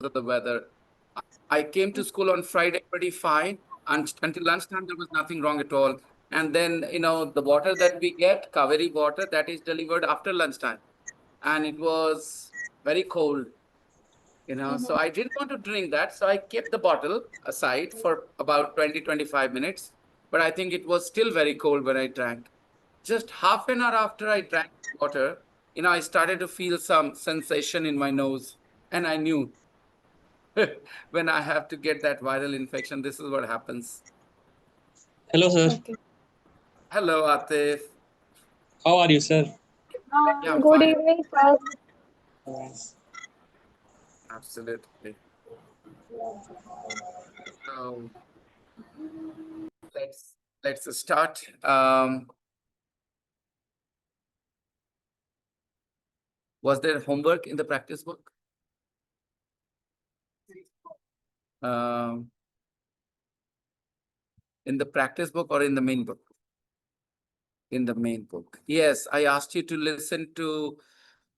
of the weather. I came to school on Friday pretty fine, and until lunchtime there was nothing wrong at all. And then, the water that we get, Kaveri water, that is delivered after lunchtime, and it was very cold. So I didn't want to drink that, so I kept the bottle aside for about 20-25 minutes. But I think it was still very cold when I drank. Just half an hour after I drank water, I started to feel some sensation in my nose, and I knew when I have to get that viral infection, this is what happens. Hello, sir. Okay. Hello, Atif. How are you, sir? Yeah, I'm Good fine. evening, sir. Absolutely. So let's start. Was there homework in the practice book? Um, in the practice book or in the main book? In the main book. Yes, I asked you to listen to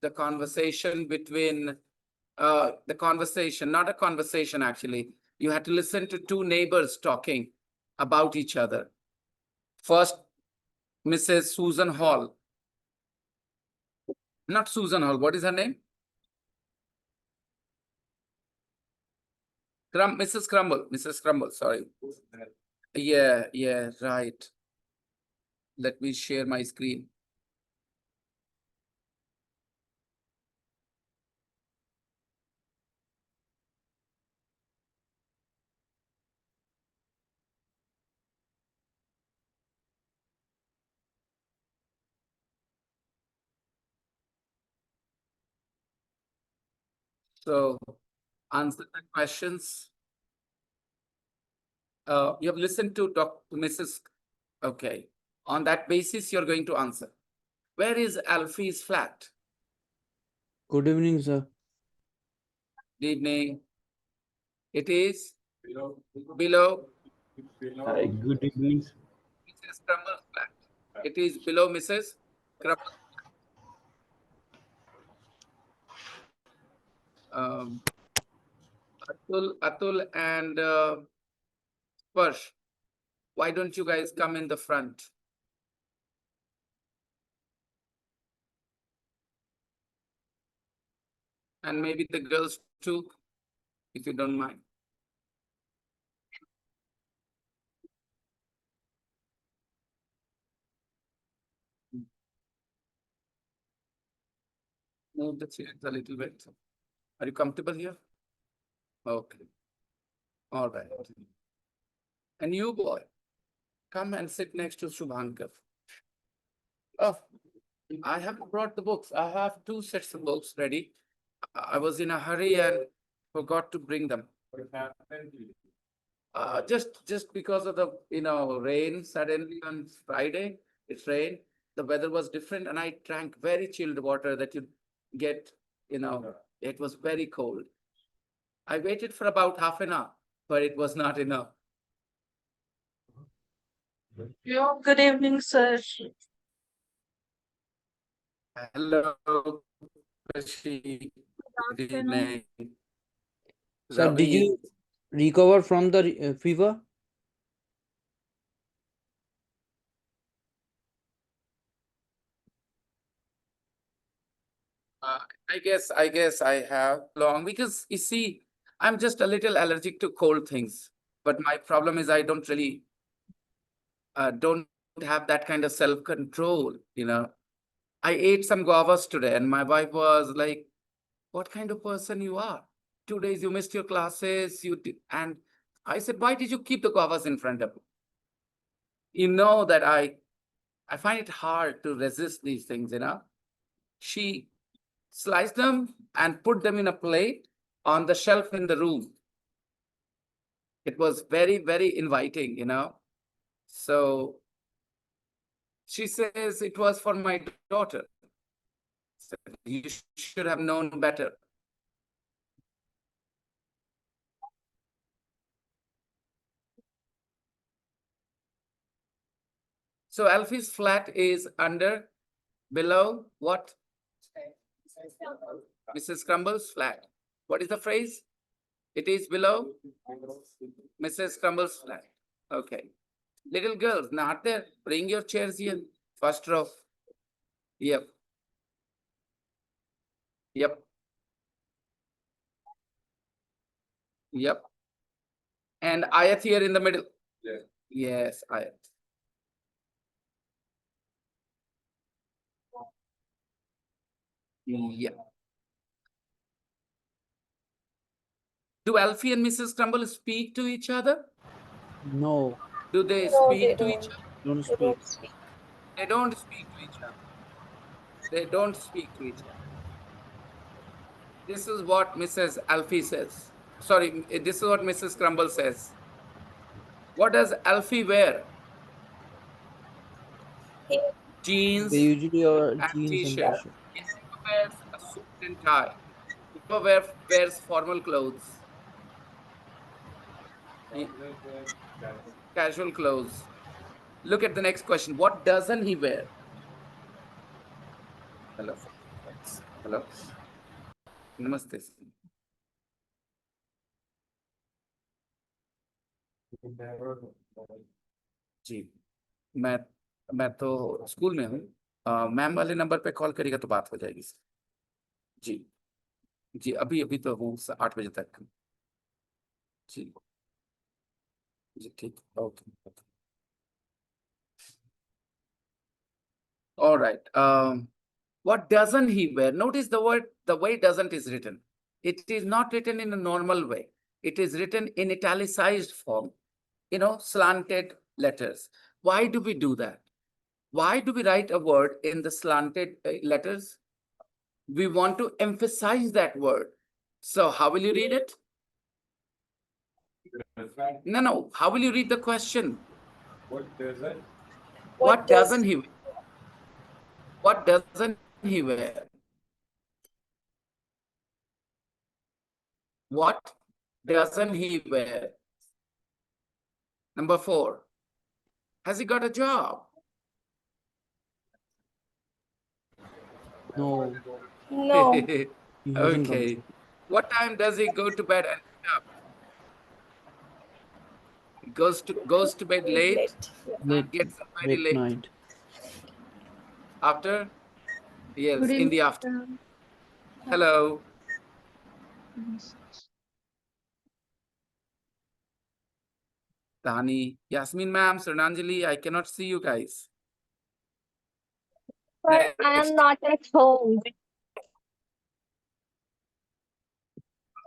the conversation between not a conversation actually. You had to listen to two neighbors talking about each other. First, Mrs. Susan Hall. Not Susan Hall. What is her name? Mrs. Crumble. Mrs. Crumble. Sorry. Yeah, right. Let me share my screen. So answer the questions. You have listened to Mrs. Okay. On that basis, you're going to answer. Where is Alfie's flat? Good evening, sir. Good evening. It is below Good evening. Mrs. Crumble's flat. It is below Mrs. Crumble. Atul and Sparsh, why don't you guys come in the front? And maybe the girls too, if you don't mind. Move the chairs a little bit. Are you comfortable here? Okay. All right. And you, boy, come and sit next to Shubhankar. Oh, I haven't brought the books. I have two sets of books ready. I was in a hurry and forgot to bring them. Just because of the rain suddenly on Friday, it rained. The weather was different, and I drank very chilled water that you get. It was very cold. I waited for about half an hour, but it was not enough. Good evening, sir. Hello, Kashi. Good evening. Sir, did Ravi. you recover from the fever? I guess I have long because you see, I'm just a little allergic to cold things. But my problem is I don't really don't have that kind of self-control. I ate some guavas today, and my wife was like, "What kind of person you are? 2 days you missed your classes, and I said, why did you keep the guavas in front of me? You know that I find it hard to resist these things. She sliced them and put them in a plate on the shelf in the room. It was very, very inviting. So she says it was for my daughter. So you should have known better. So Alfie's flat is below what? Mrs. Crumble's flat. What is the phrase? It is below Mrs. Crumble's flat. Okay. Little girls, not there. Bring your chairs here. First row. Yep. Yep. Yep. And Ayat here in the middle. Yes, Ayat. Yeah. Do Alfie and Mrs. Crumble speak to each other? No, Do they No, speak they to each don't. other? don't They speak. don't speak. They don't speak to each other. They don't speak to each other. This is what Mrs. Alfie says. Sorry, this is what Mrs. Crumble says. What does Alfie wear? He Jeans They usually wear and jeans and t-shirt. t-shirt. He never wears a suit and tie. He never wears formal clothes. He- Casual clothes. Look at the next question. What doesn't he wear? Hello. Hello. Namaste. जी मैं मैं तो school में हूँ ma'am वाले number पे call करेगा तो बात हो जाएगी जी जी अभी अभी तो हूँ 8 बजे तक जी जी ठीक okay all right what doesn't he wear? Notice the word, the way doesn't is written. It is not written in a normal way. It is written in italicized form, you know, slanted letters. Why do we do that? Why do we write a word in the slanted letters? We want to emphasize that word. So how will you read it? No. How will you read the question? What doesn't he wear? What doesn't he wear? What doesn't he wear? Number 4. Has he got a job? No, No. he hasn't got. Okay. What time does he go to bed and get up? He goes to bed late Late, and gets up very late late. night. After? Yes, Good in the afternoon. Hello. Tani, Yasmin ma'am, Surnanjali, I cannot see you guys. But I Next. am not at home.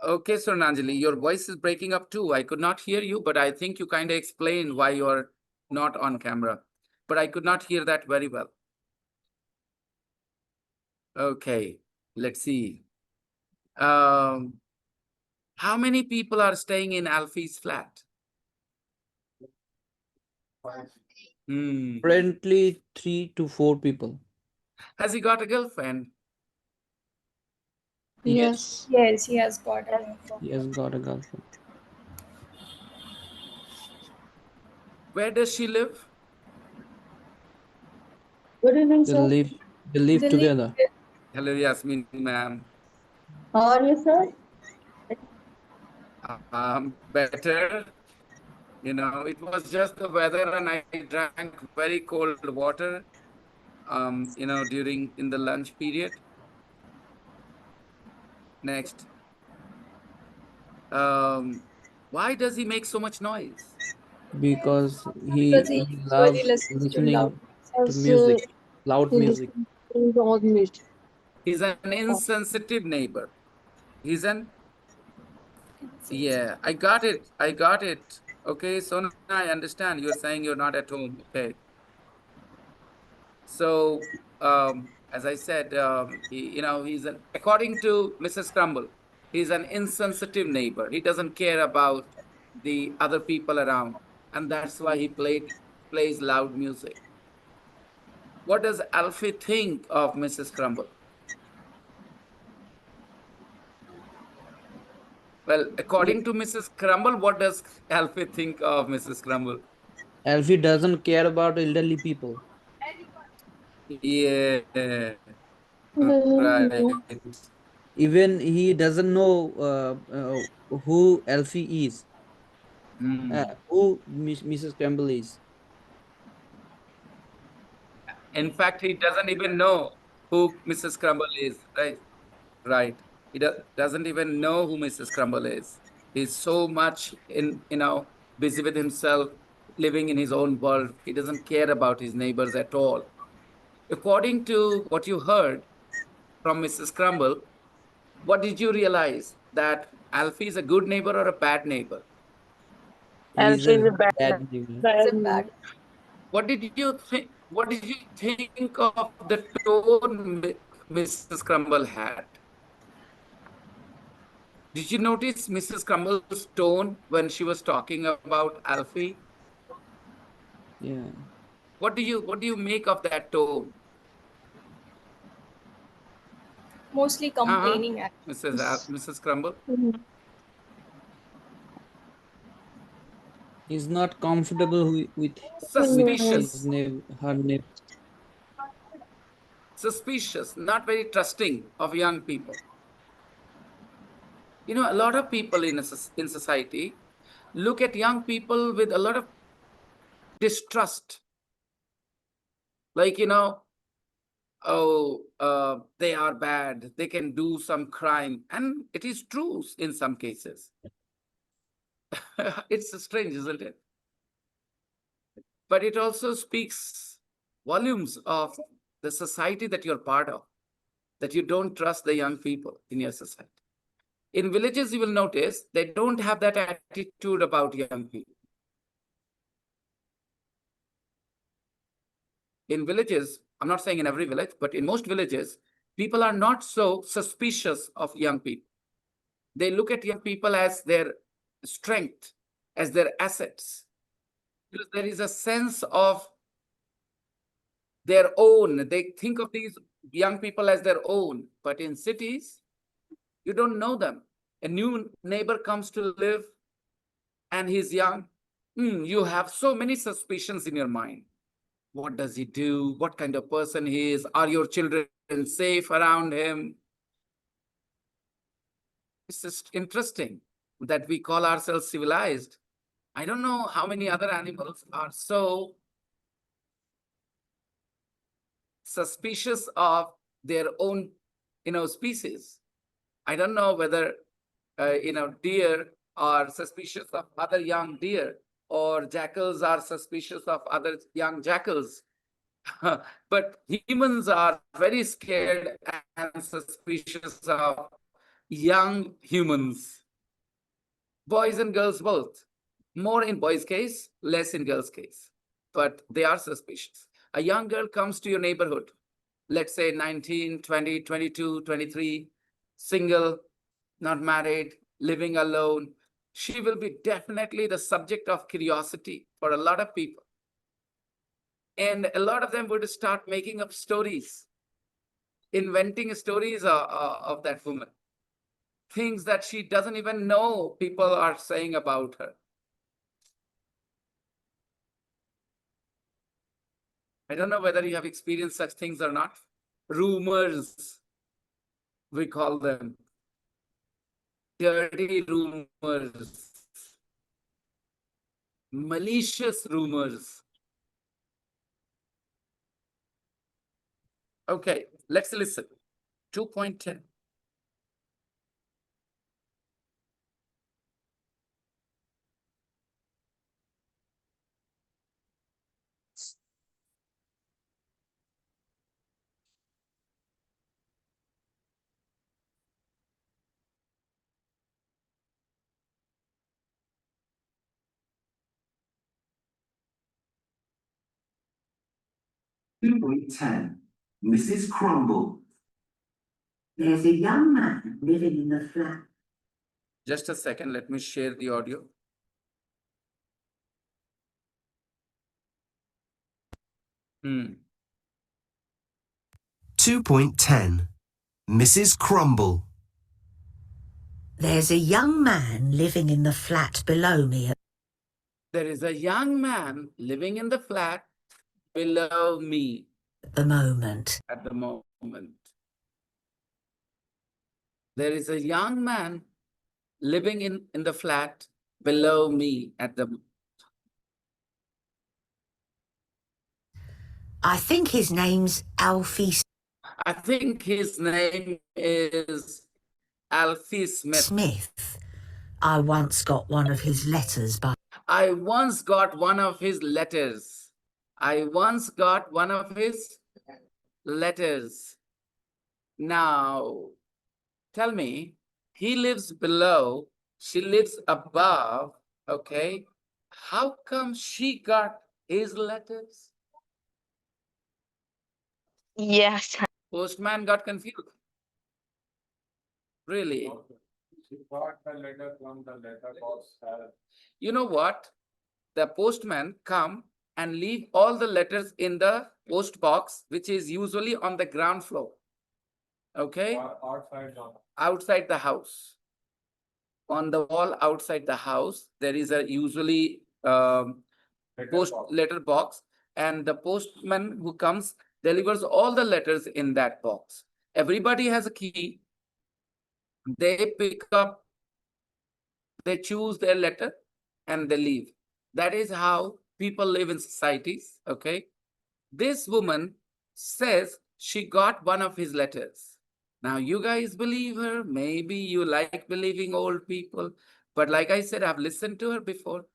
Okay, Surnanjali, your voice is breaking up too. I could not hear you, but I think you kind of explained why you're not on camera. But I could not hear that very well. Okay, let's see. How many people are staying in Alfie's flat? Hmm. Currently 3 to 4 people. Has he got a girlfriend? Yes. Yes, he has got a girlfriend. He has got a girlfriend. Where does she live? Good evening, They sir. live they live They live- together. Hello, Yasmin ma'am. How are you, sir? Better. You know, it was just the weather and I drank very cold water, you know, in the lunch period. Next. Why does he make so much noise? Because Because he he usually loves listens to listening to As, music, loud he music. listens to loud music. He's an insensitive neighbor. He's an, yeah, I got it. I got it. Okay, so now I understand. You're saying you're not at home. Okay. So, as I said, you know, according to Mrs. Crumble, he's an insensitive neighbor. He doesn't care about the other people around, and that's why he plays loud music. What does Alfie think of Mrs. Crumble? Well, according to Mrs. Crumble, what does Alfie think of Mrs. Crumble? Alfie doesn't care about elderly people. Yeah, Doesn't right. know. Even he doesn't know who Elfie is. Hmm. Who Mrs. Campbell is. In fact, he doesn't even know who Mrs. Crumble is, right? Right. He doesn't even know who Mrs. Crumble is. He's so much busy with himself, living in his own world. He doesn't care about his neighbors at all. According to what you heard from Mrs. Crumble, what did you realize? That Alfie is a good neighbor or a bad neighbor? He's Elsie is a a bad bad man. neighbor. Bad man. What did you think? What did you think of the tone Mrs. Crumble had? Did you notice Mrs. Crumble's tone when she was talking about Alfie? Yeah. What do you make of that tone? Mostly Uh-huh. complaining. Mrs. Crumble? Mhm. He's not comfortable with Suspicious. her neighbor. Suspicious, not very trusting of young people. A lot of people in society look at young people with a lot of distrust. Like, oh, they are bad, they can do some crime. And it is true in some cases. It's strange, isn't it? But it also speaks volumes of the society that you're part of, that you don't trust the young people in your society. In villages, you will notice they don't have that attitude about young people. In villages, I'm not saying in every village, but in most villages, people are not so suspicious of young people. They look at young people as their strength, as their assets. Because there is a sense of their own. They think of these young people as their own. But in cities, you don't know them. A new neighbor comes to live and he's young. You have so many suspicions in your mind. What does he do? What kind of person he is? Are your children safe around him? It's just interesting that we call ourselves civilized. I don't know how many other animals are so suspicious of their own, species. I don't know whether, deer are suspicious of other young deer, or jackals are suspicious of other young jackals. But humans are very scared and suspicious of young humans, boys and girls both. More in boys' case, less in girls' case. But they are suspicious. A young girl comes to your neighborhood, let's say 19, 20, 22, 23, single, not married, living alone. She will be definitely the subject of curiosity for a lot of people. And a lot of them would start making up stories, inventing stories of that woman, things that she doesn't even know people are saying about her. I don't know whether you have experienced such things or not. Rumors, we call them. Dirty rumors, malicious rumors. Okay, let's listen. 2.10. .10. Mrs. Crumble. There's a young man living in the flat. Just a second, let me share the audio. Hmm. 2.10. Mrs. Crumble. There's a young man living in the flat below me. There is a young man living in the flat below me At the moment. at the moment. There is a young man living in the flat below me at the. I think his name's Alfie I think his name is Alfie Smith. Smith. I once got one of his letters by I once got one of his letters. I once got one of his letters. Now, tell me, he lives below, she lives above, okay? How come she got his letters? Yes. Postman got confused. Really? She got the letter from the letterbox. You know what? The postman come and leave all the letters in the post box, which is usually on the ground floor. Okay? Outside the house. On the wall outside the house, there is a usually post letter box, and the postman who comes delivers all the letters in that box. Everybody has a key. They pick up, they choose their letter, and they leave. That is how people live in societies, okay? This woman says she got one of his letters. Now, you guys believe her. Maybe you like believing old people. But like I said, I've listened to her before.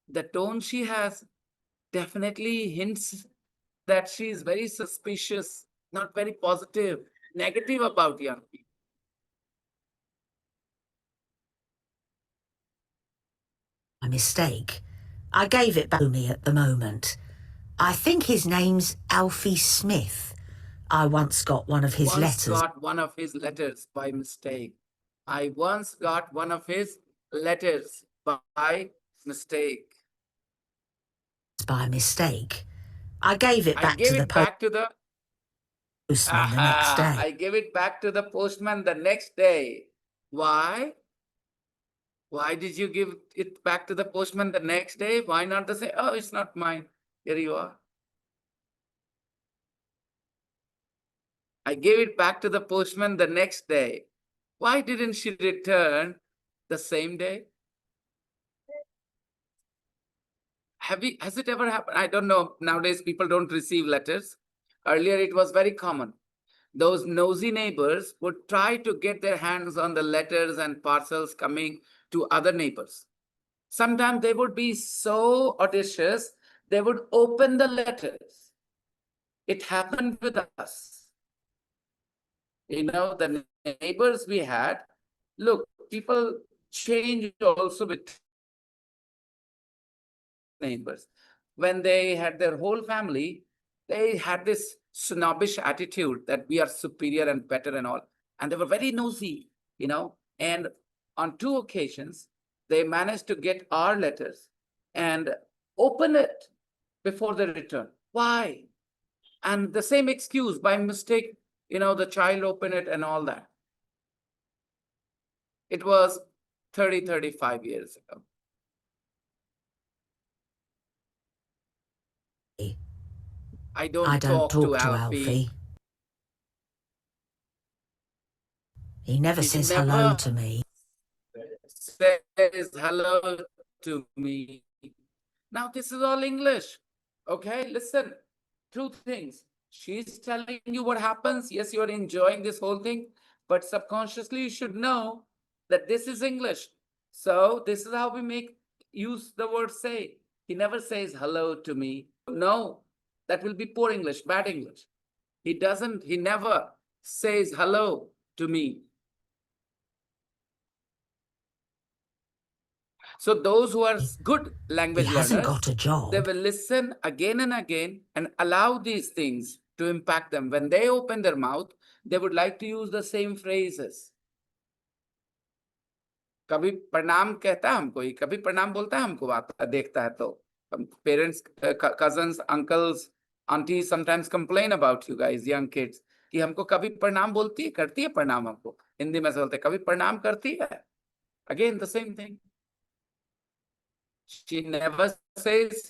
The tone she has definitely hints that she is very suspicious, not very positive, negative about young people. mistake. I gave it back to me at the moment. I think his name's Alfie Smith. I once got one of his letters Got one of his letters by mistake. I once got one of his letters by mistake. by mistake. I gave it I back gave to the it back to the postman the next day. I gave it back to the postman the next day. Why? Why did you give it back to the postman the next day? Why not to say, oh, it's not mine. Here you are. I gave it back to the postman the next day. Why didn't she return the same day? Has it ever happened? I don't know. Nowadays, people don't receive letters. Earlier, it was very common. Those nosy neighbors would try to get their hands on the letters and parcels coming to other neighbors. Sometimes they would be so audacious, they would open the letters. It happened with us. You know, the neighbors we had, look, people change also with neighbors. When they had their whole family, they had this snobbish attitude that we are superior and better and all. And they were very nosy, you know. And on 2 occasions, they managed to get our letters and open it before they return. Why? And the same excuse, by mistake, you know, the child opened it and all that. It was 35 years ago. I don't talk to Alfie. He never says hello to me. Says hello to me. Now, this is all English. Okay, listen. 2 things. She's telling you what happens. Yes, you're enjoying this whole thing, but subconsciously you should know that this is English. So this is how we use the word say. He never says hello to me. No, that will be poor English, bad English. He never says hello to me. So those who are good language He learners, hasn't got a job. they will listen again and again and allow these things to impact them. When they open their mouth, they would like to use the same phrases. कभी प्रणाम कहता है हमको, कभी प्रणाम बोलता है हमको, देखता है तो parents, cousins, uncles, aunties sometimes complain about you guys, young kids, कि हमको कभी प्रणाम बोलती है, करती है प्रणाम हमको, हिंदी में से बोलते हैं, कभी प्रणाम करती है. Again, the same thing. He never says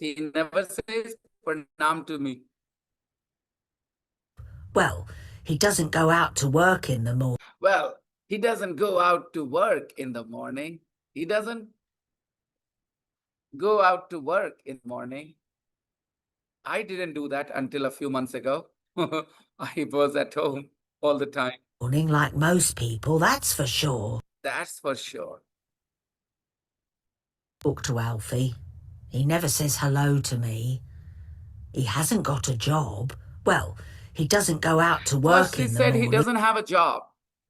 pranam to me. Well, he doesn't go out to work in the morning. Well, he doesn't go out to work in the morning. He doesn't go out to work in the morning. I didn't do that until a few months ago. I was at home all the time. Morning like most people, that's for sure. That's for sure. Talk to Alfie. He never says hello to me. He hasn't got a job. Well, he doesn't go out to work First, he in the said he morning. doesn't have a job.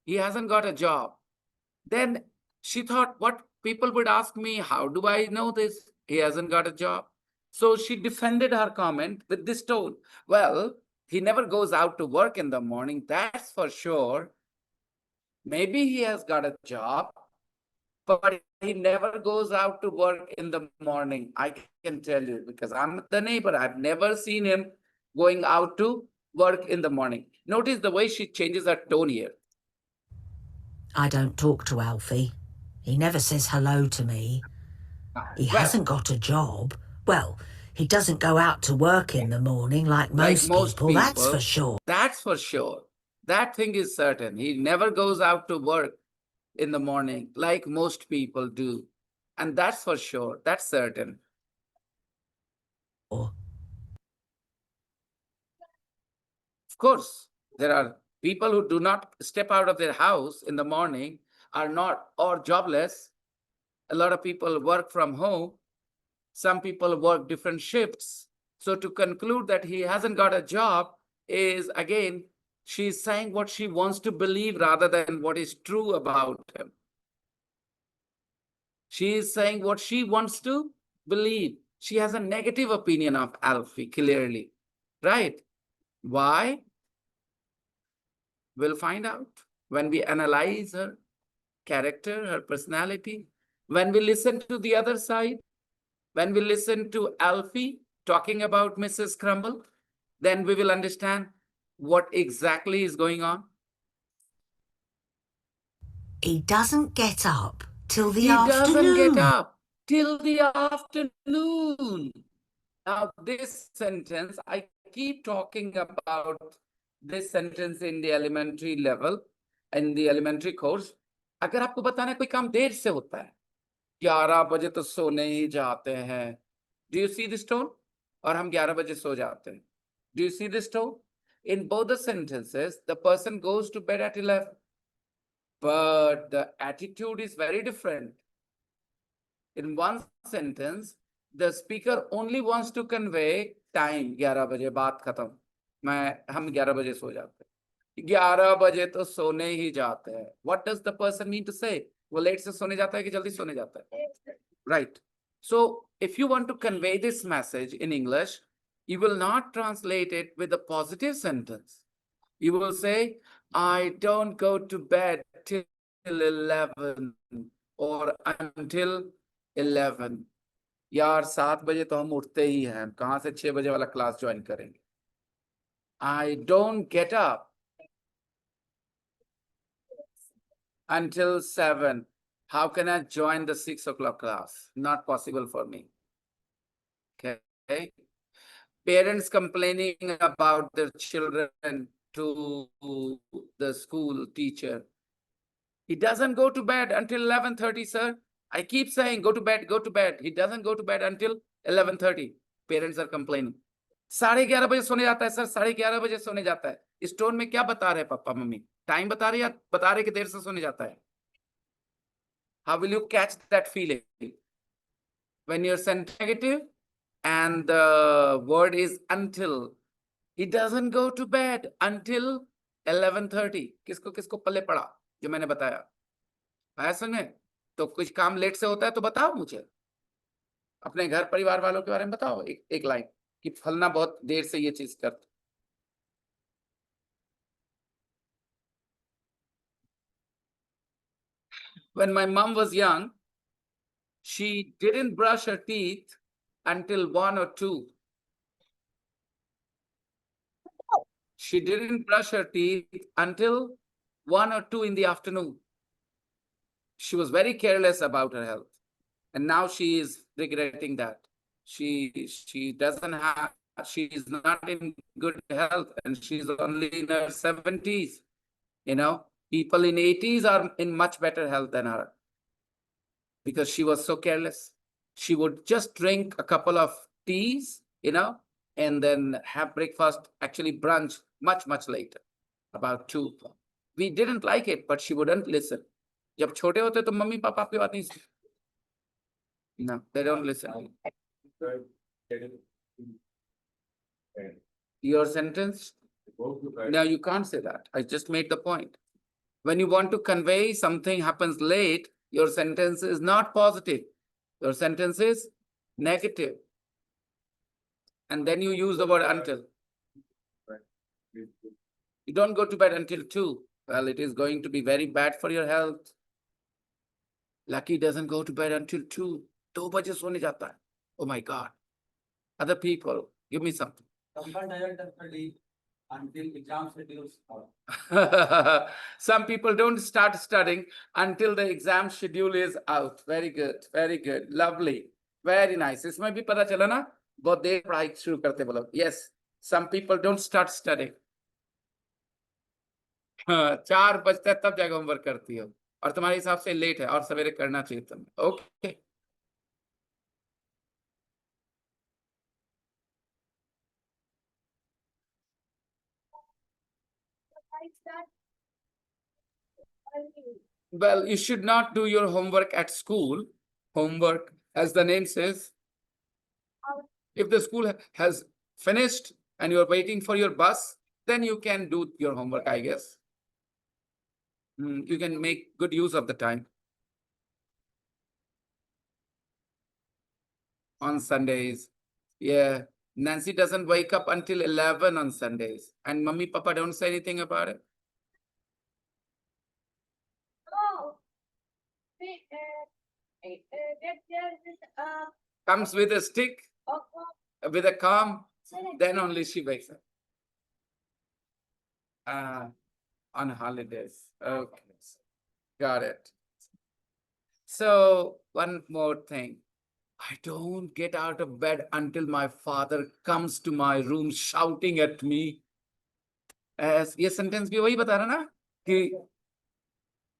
He hasn't got a job. Then she thought, what people would ask me, how do I know this? He hasn't got a job. So she defended her comment with this tone. Well, he never goes out to work in the morning, that's for sure. Maybe he has got a job, but he never goes out to work in the morning. I can tell you because I'm the neighbor. I've never seen him going out to work in the morning. Notice the way she changes her tone here. I don't talk to Alfie. He never says hello to me. He Well, hasn't got a job. Well, he doesn't go out to work in the morning like most people, that's for sure. That's for sure. That thing is certain. He never goes out to work in the morning like most people do. And that's for sure. That's certain. Of course, there are people who do not step out of their house in the morning are not or jobless. A lot of people work from home. Some people work different shifts. So to conclude that he hasn't got a job is, again, she's saying what she wants to believe rather than what is true about him. She is saying what she wants to believe. She has a negative opinion of Alfie, clearly, right? Why? We'll find out when we analyze her character, her personality, when we listen to the other side. When we listen to Alfie talking about Mrs. Crumble, then we will understand what exactly is going on. He doesn't get up till the He afternoon. doesn't get up till the afternoon. Now, this sentence, I keep talking about this sentence in the elementary level, in the elementary course. अगर आपको बताना है कोई काम देर से होता है, 11 बजे तो सोने ही जाते हैं. Do you see this tone? और हम 11 बजे सो जाते हैं. Do you see this tone? In both the sentences, the person goes to bed at 11. But the attitude is very different. In one sentence, the speaker only wants to convey time. 11 बजे बात खत्म. हम 11 बजे सो जाते हैं. 11 बजे तो सोने ही जाते हैं. What does the person mean to say? वो लेट से सोने जाता है कि जल्दी सोने जाता है? Right. So if you want to convey this message in English, you will not translate it with a positive sentence. You will say, I don't go to bed till 11 or until 11. यार 7 बजे तो हम उठते ही हैं. कहाँ से 6 बजे वाला क्लास ज्वाइन करेंगे? I don't get up until 7. How can I join the 6 o'clock class? Not possible for me. Okay. Parents complaining about their children to the school teacher. He doesn't go to bed until 11:30, sir. I keep saying, go to bed, go to bed. He doesn't go to bed until 11:30. Parents are complaining. 11:30 बजे सोने जाता है sir, 11:30 बजे सोने जाता है. इस tone में क्या बता रहे पापा मम्मी? टाइम बता रहे या बता रहे कि देर से सोने जाता है? How will you catch that feeling? When you're sent negative and the word is until. He doesn't go to bed until 11:30. किसको किसको पल्ले पड़ा जो मैंने बताया? आया समझ में? तो कुछ काम लेट से होता है तो बताओ मुझे. अपने घर परिवार वालों के बारे में बताओ एक लाइन कि फलना बहुत देर से ये चीज करता. When my mom was young, she didn't brush her teeth until 1 or 2. She didn't brush her teeth until 1 or 2 in the afternoon. She was very careless about her health. And now she is regretting that. She doesn't have, she is not in good health and she's only in her 70s. You know, people in 80s are in much better health than her. because she was so careless. She would just drink a couple of teas, and then have breakfast, actually brunch, much, much later, about 2. We didn't like it, but she wouldn't listen. जब छोटे होते तो mummy papa आपकी बात नहीं सुनते. No, they don't listen. Your sentence? No, you can't say that. I just made the point. When you want to convey something happens late, your sentence is not positive. Your sentence is negative. And then you use the word until. You don't go to bed until 2. Well, it is going to be very bad for your health. Lucky doesn't go to bed until 2. 2 baje sone jata hai. Oh my God. Other people, give me something. Until exam schedules out. Some people don't start studying until the exam schedule is out. Very good, very good, lovely, very nice. इसमें भी पता चला ना बहुत देर पढ़ाई शुरू करते वो लोग. Yes, some people don't start studying. 4 बजते तब जाकर होमवर्क करती हो और तुम्हारे हिसाब से लेट है और सवेरे करना चाहिए तुम्हें. Okay. Well, you should not do your homework at school. Homework, as the name says, if the school has finished and you're waiting for your bus, then you can do your homework, I guess. You can make good use of the time. On Sundays, yeah. Nancy doesn't wake up until 11 on Sundays. And Mummy, Papa don't say anything about it. Comes with a stick, with a comb, then only she wakes up. On holidays. Okay, got it. So one more thing. I don't get out of bed until my father comes to my room shouting at me. As ये sentence भी वही बता रहा ना कि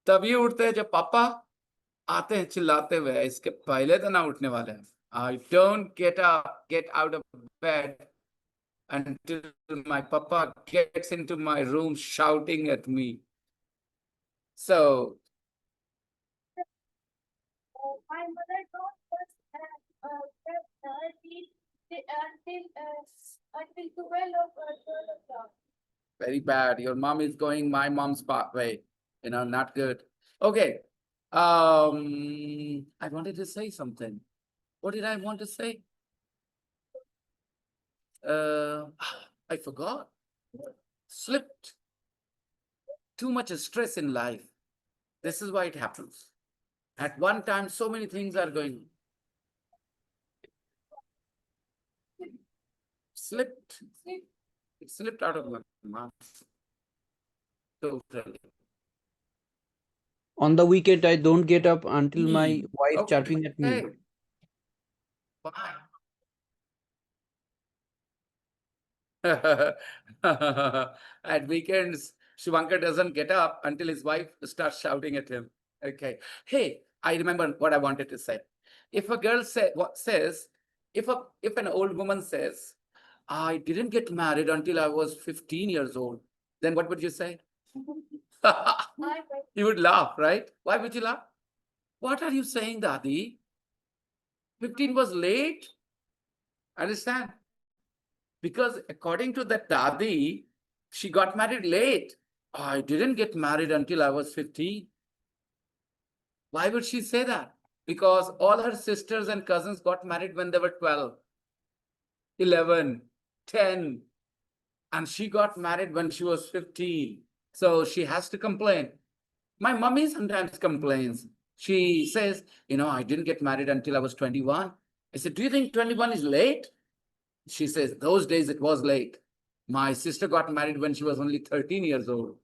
तभी उठते हैं जब पापा आते हैं चिल्लाते हुए. इसके पहले तो ना उठने वाले हैं. I don't get out of bed until my papa gets into my room shouting at me. So My mother don't until 12 o'clock. very bad. Your mom is going my mom's way. Not good. Okay. I wanted to say something. What did I want to say? I forgot. Slipped. Too much stress in life. This is why it happens. At one time, so many things are going. Slipped. It slipped out of my mouth. Totally. On the weekend, I don't get up until my wife Okay. chirping at me. At weekends, Shivankar doesn't get up until his wife starts shouting at him. Okay. Hey, I remember what I wanted to say. If a girl if an old woman says, I didn't get married until I was 15 years old, then what would you say? You would laugh, right? Why would you laugh? What are you saying, Dadi? 15 was late? Understand? Because according to that Dadi, she got married late. I didn't get married until I was 15. Why would she say that? Because all her sisters and cousins got married when they were 12, 11, 10. And she got married when she was 15. So she has to complain. My mommy sometimes complains. She says, I didn't get married until I was 21. I said, do you think 21 is late? She says, those days it was late. My sister got married when she was only 13 years old.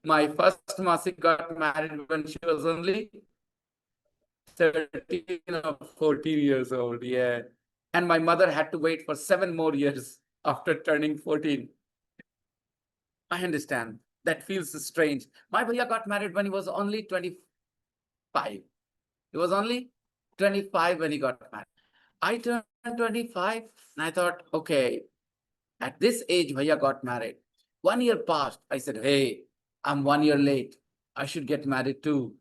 My first Masi got married when she was only 13 or 14 years old. Yeah. And my mother had to wait for 7 more years after turning 14. I understand. That feels strange. My bhaiya got married when he was only 20. 25. He was only 25 when he got married. I turned 25 and I thought, okay, at this age, Bhaiya got married. 1 year passed. I said, hey, I'm 1 year late. I should get married too.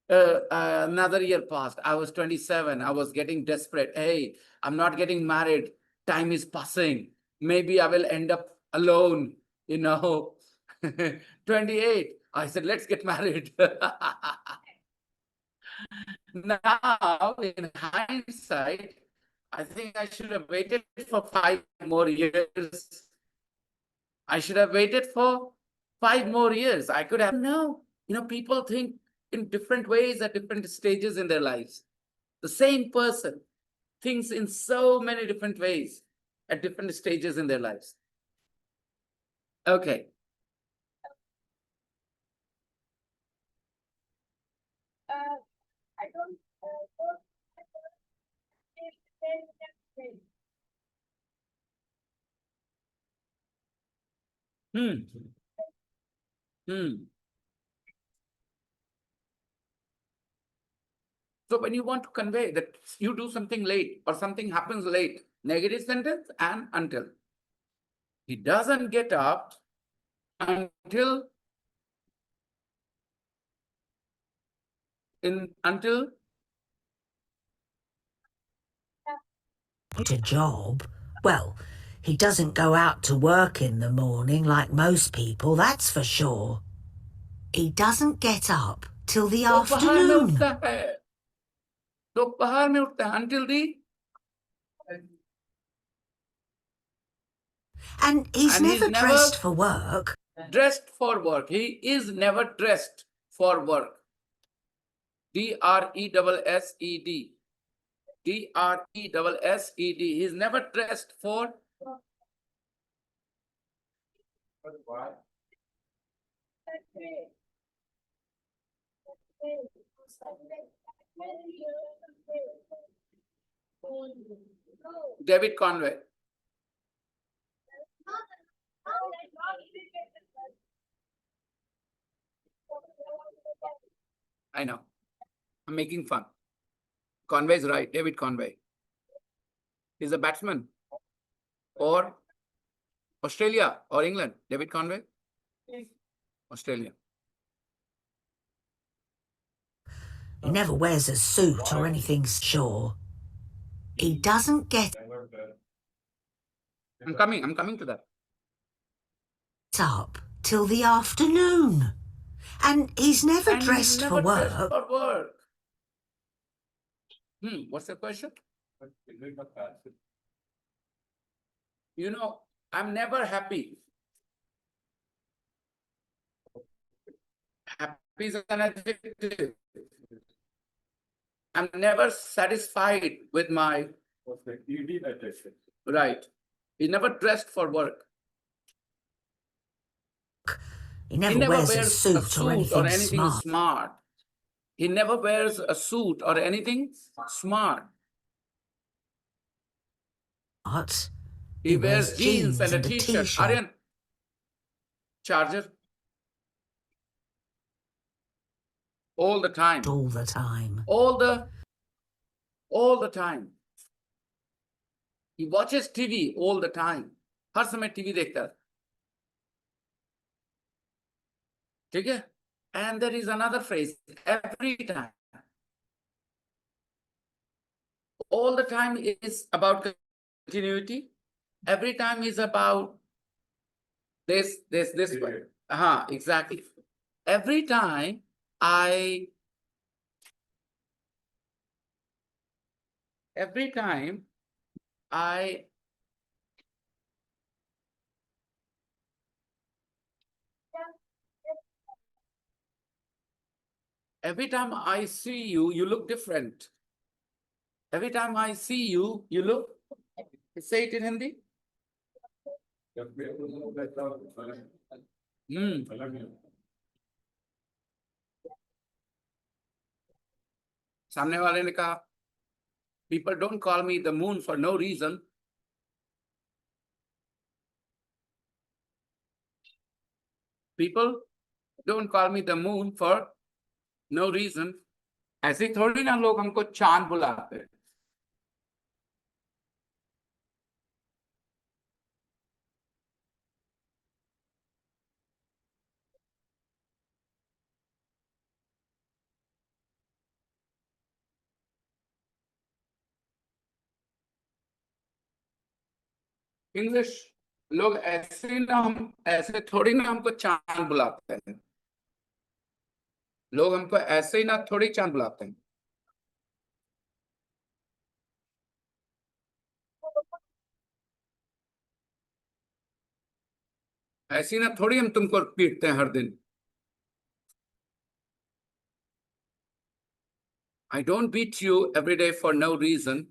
Another year passed. I was 27. I was getting desperate. Hey, I'm not getting married. Time is passing. Maybe I will end up alone, you know. 28. I said, let's get married. Now, in hindsight, I think I should have waited for 5 more years. I should have waited for 5 more years. I could have, no, people think in different ways at different stages in their lives. The same person thinks in so many different ways at different stages in their lives. Okay. I don't So when you want to convey that you do something late or something happens late, negative sentence and until. He doesn't get up until A job? Well, he doesn't go out to work in the morning like most people, that's for sure. He doesn't get up till the दोपहर में afternoon. उठता है. दोपहर में उठता है until the And he's And he's never never- dressed for work. dressed for work. He is never dressed for work. D-R-E-S-S-E-D. D-R-E-S-S-E-D. He's never dressed for But why? David Conway. I know. I'm making fun. Conway's right. David Conway. He's a batsman. Or Australia or England. David Conway? Australia. He never wears a suit or anything, sure. He doesn't get Never there. I'm coming to that. up till the afternoon. And he's never And he's dressed never for dressed work. for work. What's the question? But is it a passive? I'm never happy. Happy is an adjective. I'm never satisfied with my What's the ED adjective? right. He never dressed for work. He never wears a suit or anything smart. smart. He never wears a suit or anything smart. He wears jeans and a t-shirt. t-shirt. Aryan, charger. All the time. All the time. All the time. He watches TV all the time. हर समय TV देखता है. ठीक है? And there is another phrase, every time. All the time is about continuity. Every time is about this way. Exactly. Every time I every time I see you, you look different. Every time I see you, you look. Say it in Hindi. जब भी वो रहता है, अलग है। सामने वाले ने कहा, people don't call me the moon for no reason. People don't call me the moon for no reason. ऐसे ही थोड़ी ना लोग हमको चांद बुलाते हैं। इंग्लिश लोग ऐसे ना, हम ऐसे थोड़ी ना हमको चांद बुलाते हैं। लोग हमको ऐसे ही ना थोड़ी चांद बुलाते हैं। ऐसी ना थोड़ी हम तुमको पीटते हैं हर दिन। I don't beat you every day for no reason.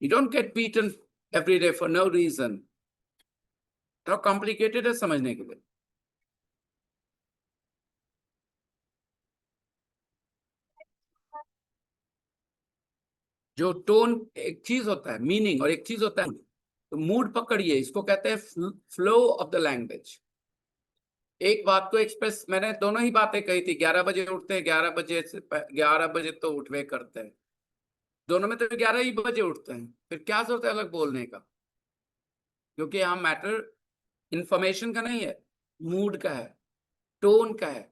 You don't get beaten every day for no reason. तो कॉम्प्लिकेटेड है समझने के लिए। जो टोन एक चीज होता है, मीनिंग, और एक चीज होता है तो मूड पकड़िए, इसको कहते हैं फ्लो ऑफ द लैंग्वेज। एक बात को एक्सप्रेस, मैंने दोनों ही बातें कही थी, 11 बजे उठते हैं, 11 बजे से 11 बजे तो उठवे करते हैं, दोनों में तो 11 ही बजे उठते हैं, फिर क्या जरूरत है अलग बोलने का? क्योंकि यहाँ मैटर इंफॉर्मेशन का नहीं है, मूड का है, टोन का है।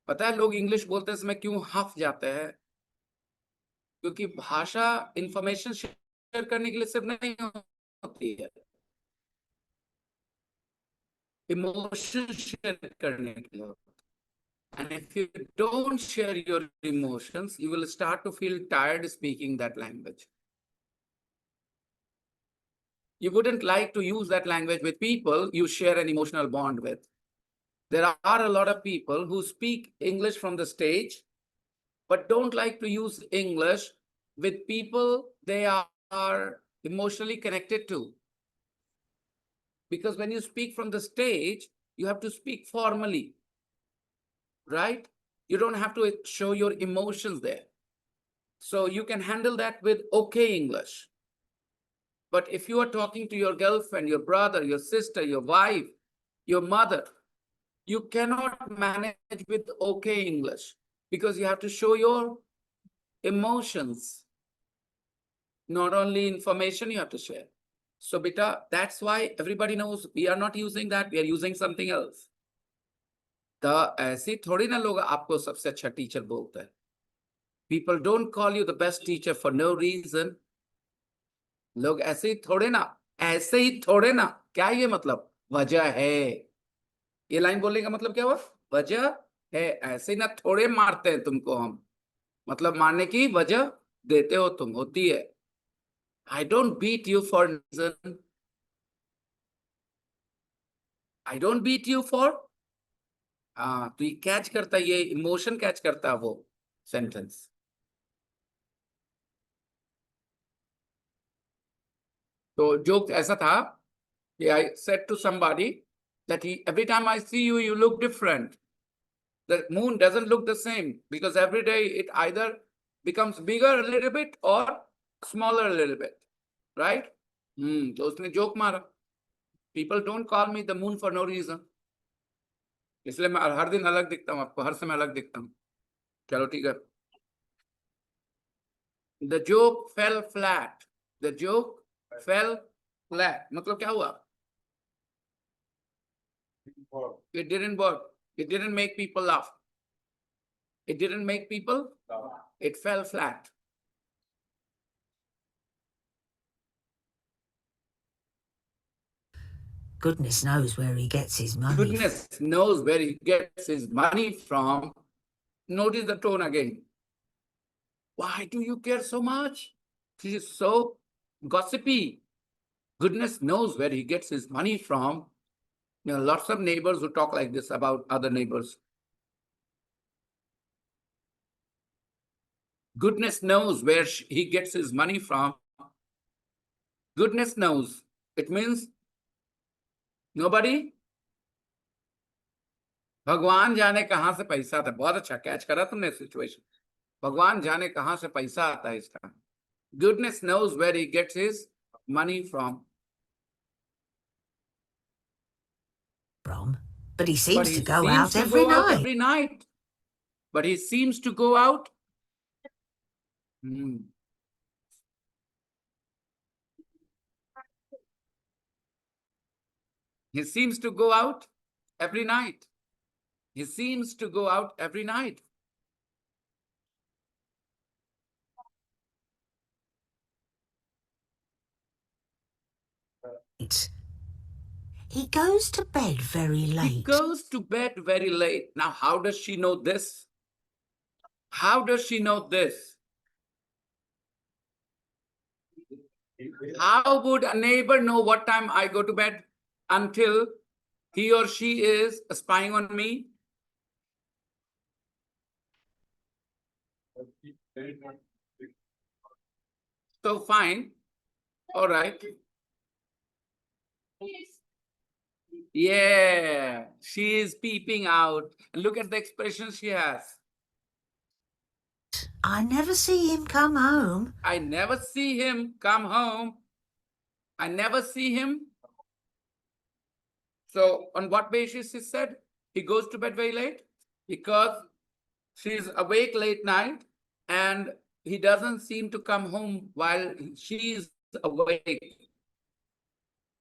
पता है लोग इंग्लिश बोलते समय क्यों हफ जाते हैं? क्योंकि भाषा इंफॉर्मेशन शेयर करने के लिए सिर्फ नहीं होती है, इमोशन शेयर करने के लिए। And if you don't share your emotions, you will start to feel tired speaking that language. You wouldn't like to use that language with people you share an emotional bond with. There are a lot of people who speak English from the stage, but don't like to use English with people they are emotionally connected to. Because when you speak from the stage, you have to speak formally, right? You don't have to show your emotions there. So you can handle that with okay English. But if you are talking to your girlfriend, your brother, your sister, your wife, your mother, you cannot manage with okay English because you have to show your emotions. Not only information you have to share. So beta, that's why everybody knows we are not using that, we are using something else. The ऐसे थोड़ी ना लोग आपको सबसे अच्छा teacher बोलते हैं। People don't call you the best teacher for no reason. लोग ऐसे ही थोड़े ना, ऐसे ही थोड़े ना, क्या ये मतलब? वजह है। ये लाइन बोलने का मतलब क्या हुआ? वजह है। ऐसे ही ना थोड़े मारते हैं तुमको हम, मतलब मारने की वजह देते हो तुम, होती है। I don't beat you for reason. I don't beat you for, तो ये कैच करता है, ये इमोशन कैच करता है वो सेंटेंस। तो जोक ऐसा था कि I said to somebody that every time I see you, you look different. The moon doesn't look the same because every day it either becomes bigger a little bit or smaller a little bit, right? तो उसने joke मारा, people don't call me the moon for no reason. इसलिए मैं हर दिन अलग दिखता हूँ आपको, हर समय अलग दिखता हूँ। चलो ठीक है। The joke fell flat. The joke fell flat. मतलब क्या हुआ? It didn't work. It didn't make people laugh. It didn't make people. It fell flat. Goodness knows where he gets his money. Goodness knows where he gets his money from. Notice the tone again. Why do you care so much? He is so gossipy. Goodness knows where he gets his money from. There are lots of neighbors who talk like this about other neighbors. Goodness knows where he gets his money from. Goodness knows. It means nobody. भगवान जाने कहां से पैसा आता है। बहुत अच्छा catch करा तुमने सिचुएशन। भगवान जाने कहां से पैसा आता है इसका। Goodness knows where he gets his money from. But he seems But to go out every out night. every night. But he seems to go out Hmm. He seems to go out every night. He seems to go out every night. He goes to bed very He late. goes to bed very late. Now, how does she know this? How does she know this? How would a neighbor know what time I go to bed until he or she is spying on me? So fine. All right. Yeah, she is peeping out. Look at the expression she has. I never see him come home. I never see him come home. I never see him. So on what basis she said he goes to bed very late? Because she's awake late night and he doesn't seem to come home while she is awake.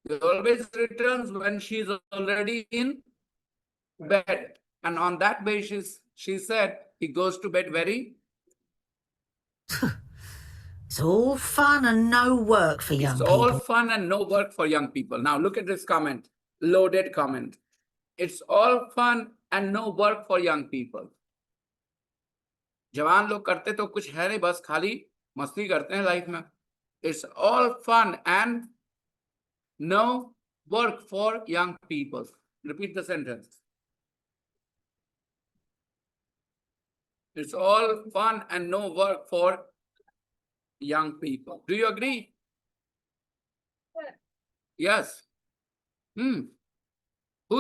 He always returns when she's already in bed. And on that basis, she said he goes to bed very. It's all fun and no work for young It's all people. fun and no work for young people. Now look at this comment, loaded comment. It's all fun and no work for young people. जवान लोग करते तो कुछ है नहीं, बस खाली मस्ती करते हैं लाइफ में. It's all fun and no work for young people. Repeat the sentence. It's all fun and no work for young people. Do you agree? Yes. Who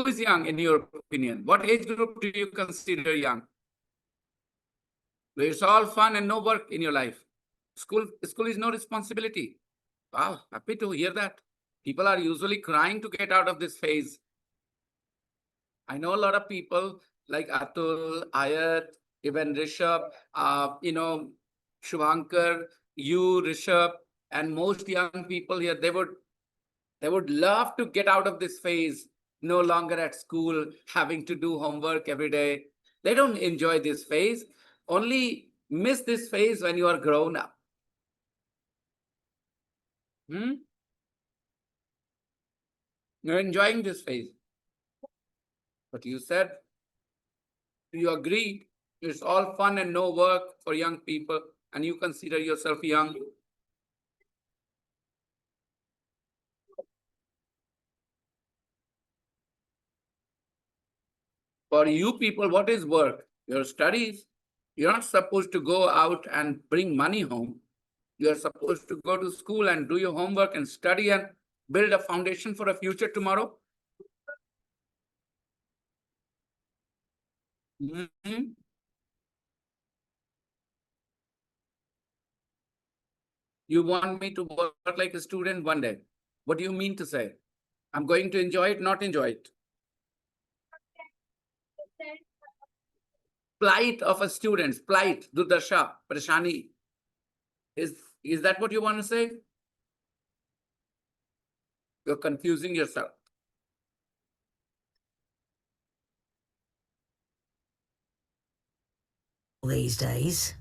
is young in your opinion? What age group do you consider young? It's all fun and no work in your life. School is no responsibility. Wow, happy to hear that. People are usually crying to get out of this phase. I know a lot of people like Atul, Ayat, even Rishabh, Shubhankar, you, Rishabh, and most young people here, they would love to get out of this phase, no longer at school, having to do homework every day. They don't enjoy this phase. Only miss this phase when you are grown up. You're enjoying this phase. But you said, you agree, it's all fun and no work for young people, and you consider yourself young. For you people, what is work? Your studies. You're not supposed to go out and bring money home. You're supposed to go to school and do your homework and study and build a foundation for a future tomorrow. You want me to work like a student one day. What do you mean to say? I'm going to enjoy it, not enjoy it. Plight of a student, plight, durdasha, parishani. Is that what you want to say? You're confusing yourself. These days,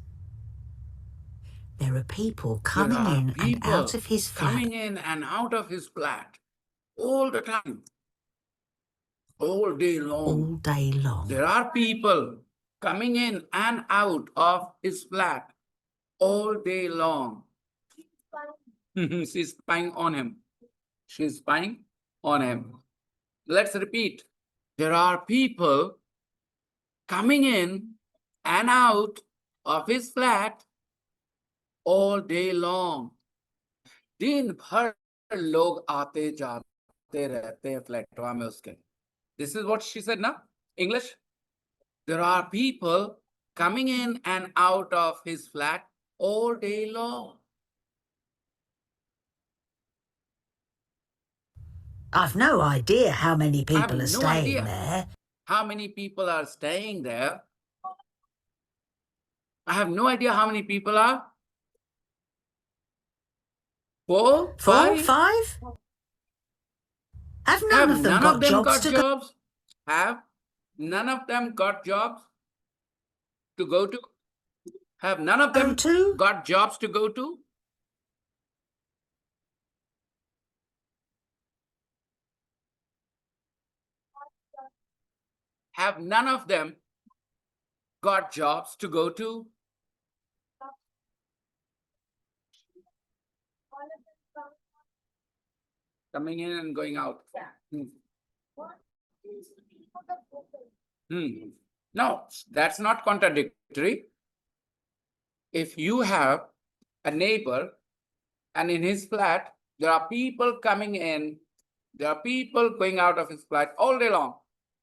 there are people coming in and out of his flat. Coming in and out of his flat all the time. All day long. All day long. There are people coming in and out of his flat all day long. She's spying on him. She's spying on him. Let's repeat. There are people coming in and out of his flat all day long. दिन भर लोग आते जाते रहते हैं फ्लैटवा में उसके. This is what she said, na? English? There are people coming in and out of his flat all day long. I've no idea how many people are no staying idea. there. How many people are staying there? I have no idea how many people are 4, Five? 5? Have none Have of them none got of them jobs got to go? jobs? Have none of them got jobs to go to? Have none of them to? got jobs to go to? Have none of them got jobs to go to? Coming in and going out. No, that's not contradictory. If you have a neighbor and in his flat, there are people coming in, there are people going out of his flat all day long.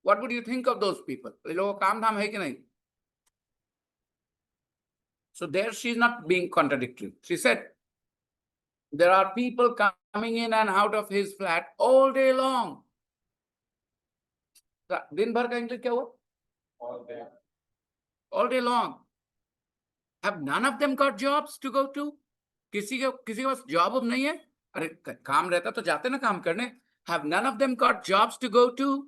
What would you think of those people? ये लोगों का काम धाम है कि नहीं? So there she's not being contradictory. She said, there are people coming in and out of his flat all day long. दिन भर का इंग्लिश क्या हुआ? All day. All day long. Have none of them got jobs to go to? किसी के पास job अब नहीं है? अरे काम रहता तो जाते ना काम करने. Have none of them got jobs to go to?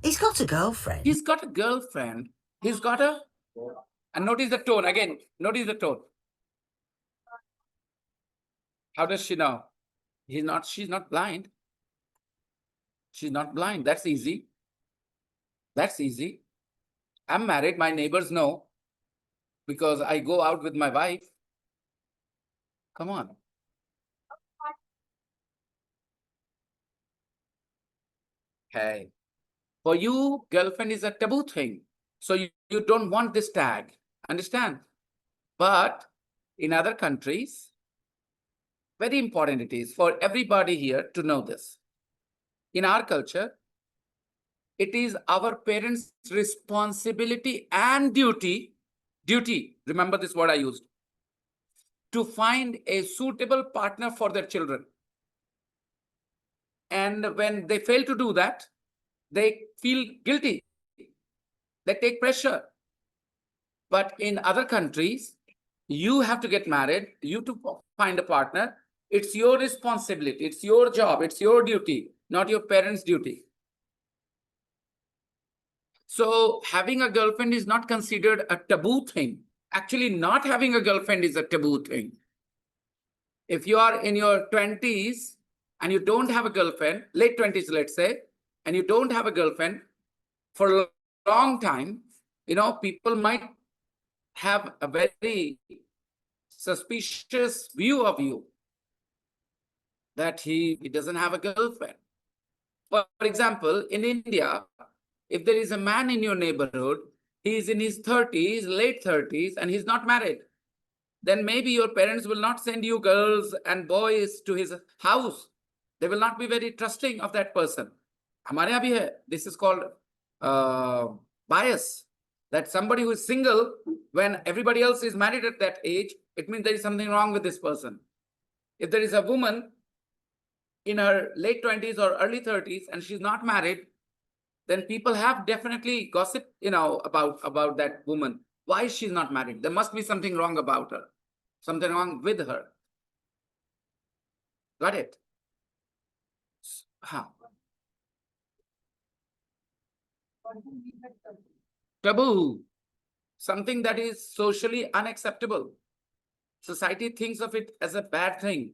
He's got a girlfriend. He's got a girlfriend. He's got a... And notice the tone again. Notice the tone. How does she know? She's not blind. She's not blind. That's easy. That's easy. I'm married. My neighbors know because I go out with my wife. Come on. Hey, for you, girlfriend is a taboo thing. So you don't want this tag. Understand? But in other countries, very important it is for everybody here to know this. In our culture, it is our parents' responsibility and duty, remember this word I used, to find a suitable partner for their children. And when they fail to do that, they feel guilty. They take pressure. But in other countries, you have to get married, you to find a partner. It's your responsibility, it's your job, it's your duty, not your parents' duty. So having a girlfriend is not considered a taboo thing. Actually, not having a girlfriend is a taboo thing. If you are in your 20s and you don't have a girlfriend, late 20s, let's say, and you don't have a girlfriend for a long time, people might have a very suspicious view of you that he doesn't have a girlfriend. For example, in India, if there is a man in your neighborhood, he is in his 30s, late 30s, and he's not married, then maybe your parents will not send you girls and boys to his house. They will not be very trusting of that person. हमारे यहाँ भी है. This is called bias. That somebody who is single, when everybody else is married at that age, it means there is something wrong with this person. If there is a woman in her late 20s or early 30s and she's not married, then people have definitely gossip, about that woman. Why is she not married? There must be something wrong about her, something wrong with her. Got it? Taboo, something that is socially unacceptable. Society thinks of it as a bad thing.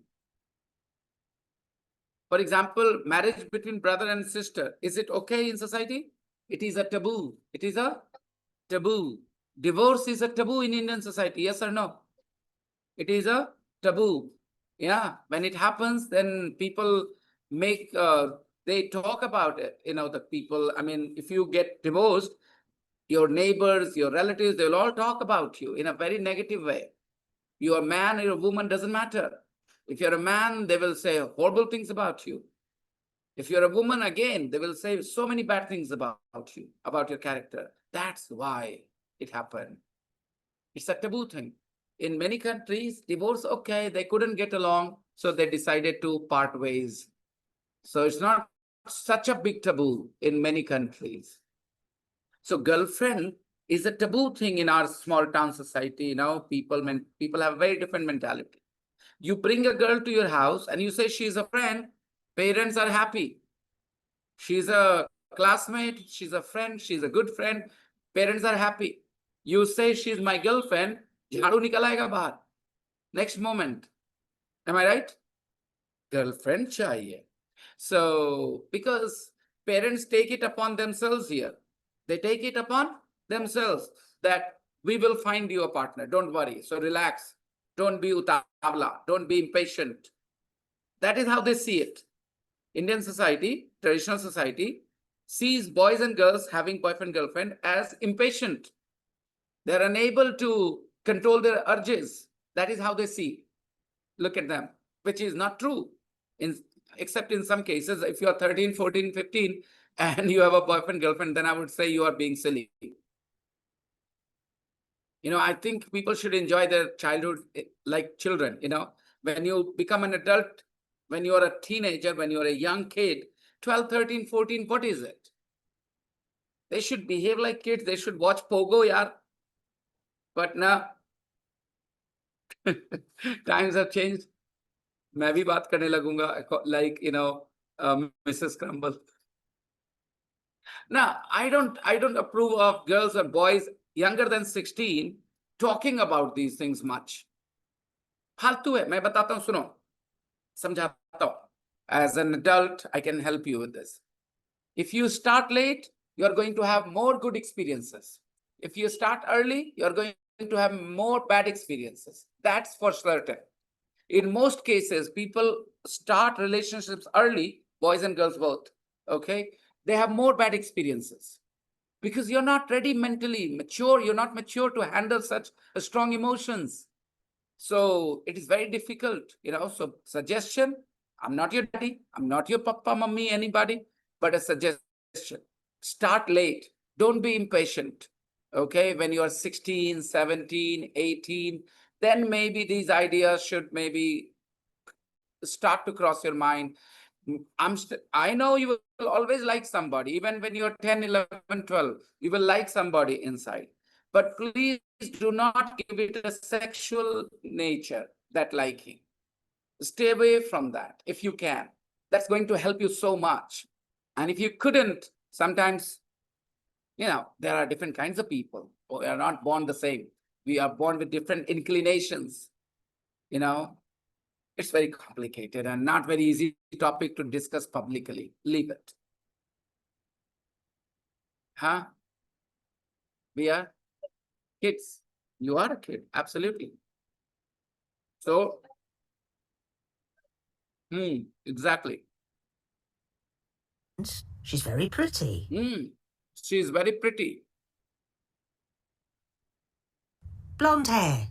For example, marriage between brother and sister. Is it okay in society? It is a taboo. It is a taboo. Divorce is a taboo in Indian society. Yes or no? It is a taboo. Yeah. When it happens, then people they talk about it. The people, if you get divorced, your neighbors, your relatives, they'll all talk about you in a very negative way. You're a man or a woman, doesn't matter. If you're a man, they will say horrible things about you. If you're a woman, again, they will say so many bad things about you, about your character. That's why it happened. It's a taboo thing. In many countries, divorce, okay, they couldn't get along, so they decided to part ways. So it's not such a big taboo in many countries. So girlfriend is a taboo thing in our small town society. You know, people have very different mentality. You bring a girl to your house and you say she's a friend, parents are happy. She's a classmate, she's a friend, she's a good friend, parents are happy. You say she's my girlfriend, jharu nikal aayega bahar. Next moment. Am I right? Girlfriend chahiye. So, because parents take it upon themselves here, they take it upon themselves that we will find you a partner. Don't worry. So relax. Don't be utavla. Don't be impatient. That is how they see it. Indian society, traditional society, sees boys and girls having boyfriend, girlfriend as impatient. They're unable to control their urges. That is how they see. Look at them, which is not true. Except in some cases, if you're 13, 14, 15, and you have a boyfriend, girlfriend, then I would say you are being silly. You know, I think people should enjoy their childhood like children. You know, when you become an adult, when you are a teenager, when you're a young kid, 12, 13, 14, what is it? They should behave like kids. They should watch Pogo, yaar. But now, times have changed. मैं भी बात करने लगूंगा like, you know, Mrs. Crumble. Now, I don't approve of girls or boys younger than 16 talking about these things much. फालतू है, मैं बताता हूँ, सुनो, समझाता हूँ. As an adult, I can help you with this. If you start late, you are going to have more good experiences. If you start early, you are going to have more bad experiences. That's for certain. In most cases, people start relationships early, boys and girls both, okay? They have more bad experiences because you're not ready mentally, mature. You're not mature to handle such strong emotions. So it is very difficult, you know. So suggestion, I'm not your daddy, I'm not your papa, mummy, anybody, but a suggestion. Start late. Don't be impatient, okay? When you're 16, 17, 18, then maybe these ideas should maybe start to cross your mind. I know you will always like somebody, even when you're 10, 11, 12, you will like somebody inside. But please do not give it a sexual nature, that liking. Stay away from that if you can. That's going to help you so much. And if you couldn't, sometimes, you know, there are different kinds of people. We are not born the same. We are born with different inclinations, you know. It's very complicated and not very easy topic to discuss publicly. Leave it. Huh? We are kids. You are a kid, absolutely. So, exactly. She's very pretty. She's very pretty. Blonde hair.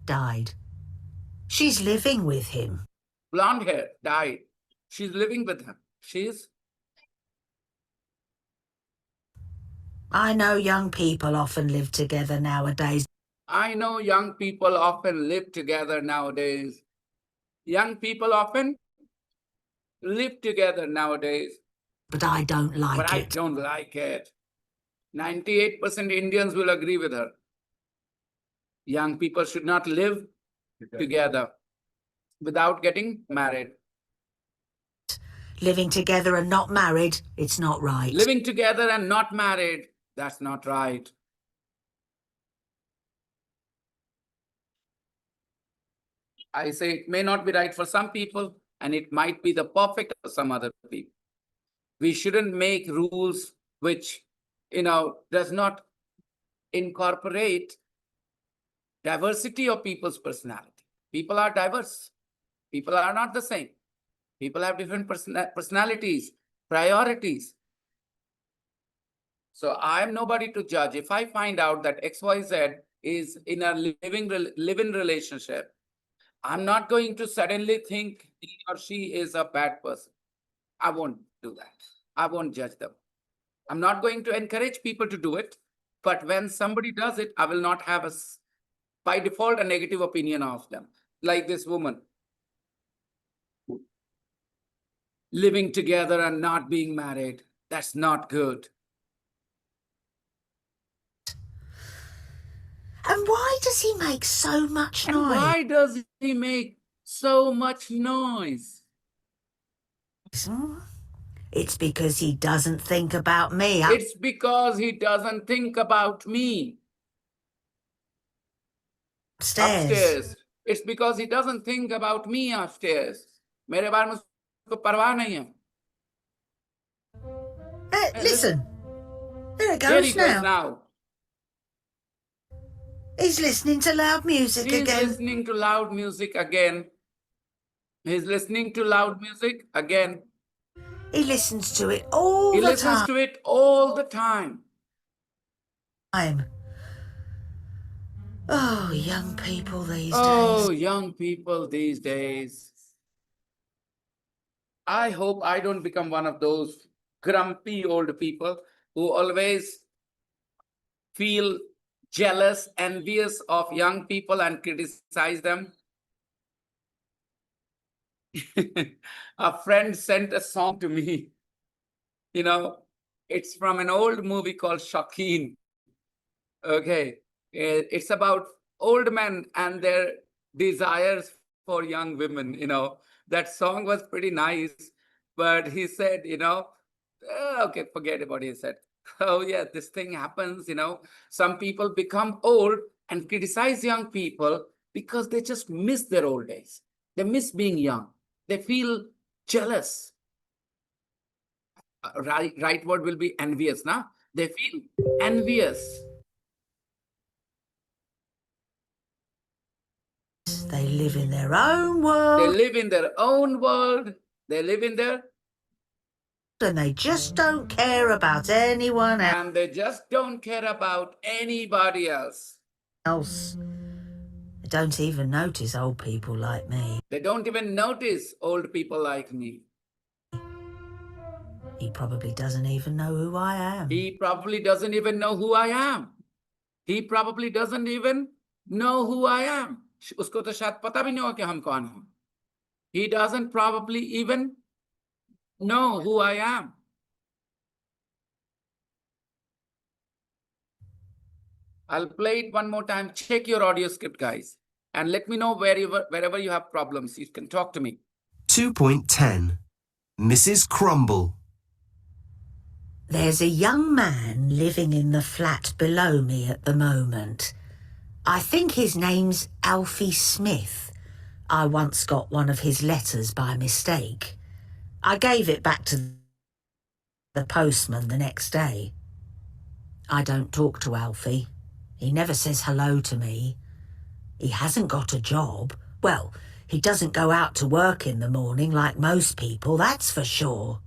Died. She's living with him. Blonde hair, died. She's living with him. I know young people often live together nowadays. I know young people often live together nowadays. Young people often live together nowadays. But I don't like But I it. don't like it. 98% Indians will agree with her. Young people should not live together without getting married. Living together and not married, it's not right. Living together and not married, that's not right. I say it may not be right for some people and it might be the perfect for some other people. We shouldn't make rules which, you know, does not incorporate diversity of people's personality. People are diverse. People are not the same. People have different personalities, priorities. So I am nobody to judge. If I find out that XYZ is in a live-in relationship, I'm not going to suddenly think he or she is a bad person. I won't do that. I won't judge them. I'm not going to encourage people to do it. But when somebody does it, I will not have by default, a negative opinion of them. Like this woman. Living together and not being married. That's not good. And why does he make so much And noise? why does he make so much noise? It's because he doesn't think about me It's because he doesn't think about me upstairs. It's because he doesn't think about me upstairs. मेरे बारे में उसको परवाह नहीं है. Listen. There it Here he goes goes now. now. He's listening to loud music He's again. listening to loud music again. He's listening to loud music again. He listens to it all He the listens to it all the time. time. Oh, young people these Oh, days. young people these days. I hope I don't become one of those grumpy old people who always feel jealous, envious of young people and criticize them. A friend sent a song to me. You know, it's from an old movie called Shakeen. Okay. It's about old men and their desires for young women. That song was pretty nice, but he said, okay, forget about it. He said, oh, yeah, this thing happens. Some people become old and criticize young people because they just miss their old days. They miss being young. They feel jealous. Right word will be envious. Now they feel envious. They live in their own world. They live in their own world. They live in their, and they just don't care about anyone and they just don't care about anybody else. They don't even notice old people like me. They don't even notice old people like me. He probably doesn't even know who I am. He probably doesn't even know who I am. He probably doesn't even know who I am. उसको तो शायद पता भी नहीं हो कि हम कौन हैं. He doesn't probably even know who I am. I'll play it one more time. Check your audio script, guys, and let me know wherever you have problems. You can talk to me. 2.10 Mrs. Crumble. There's a young man living in the flat below me at the moment. I think his name's Alfie Smith. I once got one of his letters by mistake. I gave it back to the postman the next day. I don't talk to Alfie. He never says hello to me. He hasn't got a job. Well, he doesn't go out to work in the morning like most people, that's for sure.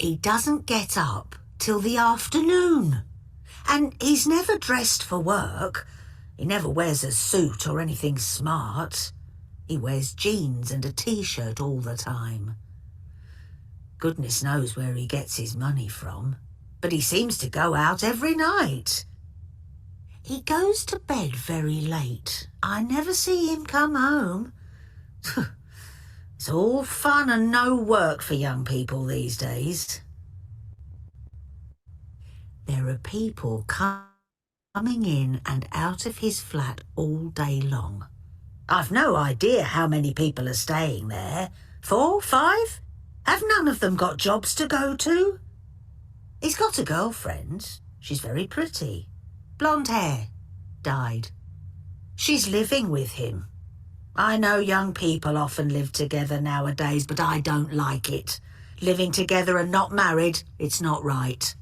He doesn't get up till the afternoon. And he's never dressed for work. He never wears a suit or anything smart. He wears jeans and a t-shirt all the time. Goodness knows where he gets his money from, but he seems to go out every night. He goes to bed very late. I never see him come home. It's all fun and no work for young people these days. There are people coming in and out of his flat all day long. I've no idea how many people are staying there. 4, 5? Have none of them got jobs to go to? He's got a girlfriend. She's very pretty. Blonde hair. Died. She's living with him. I know young people often live together nowadays, but I don't like it. Living together and not married, it's not right.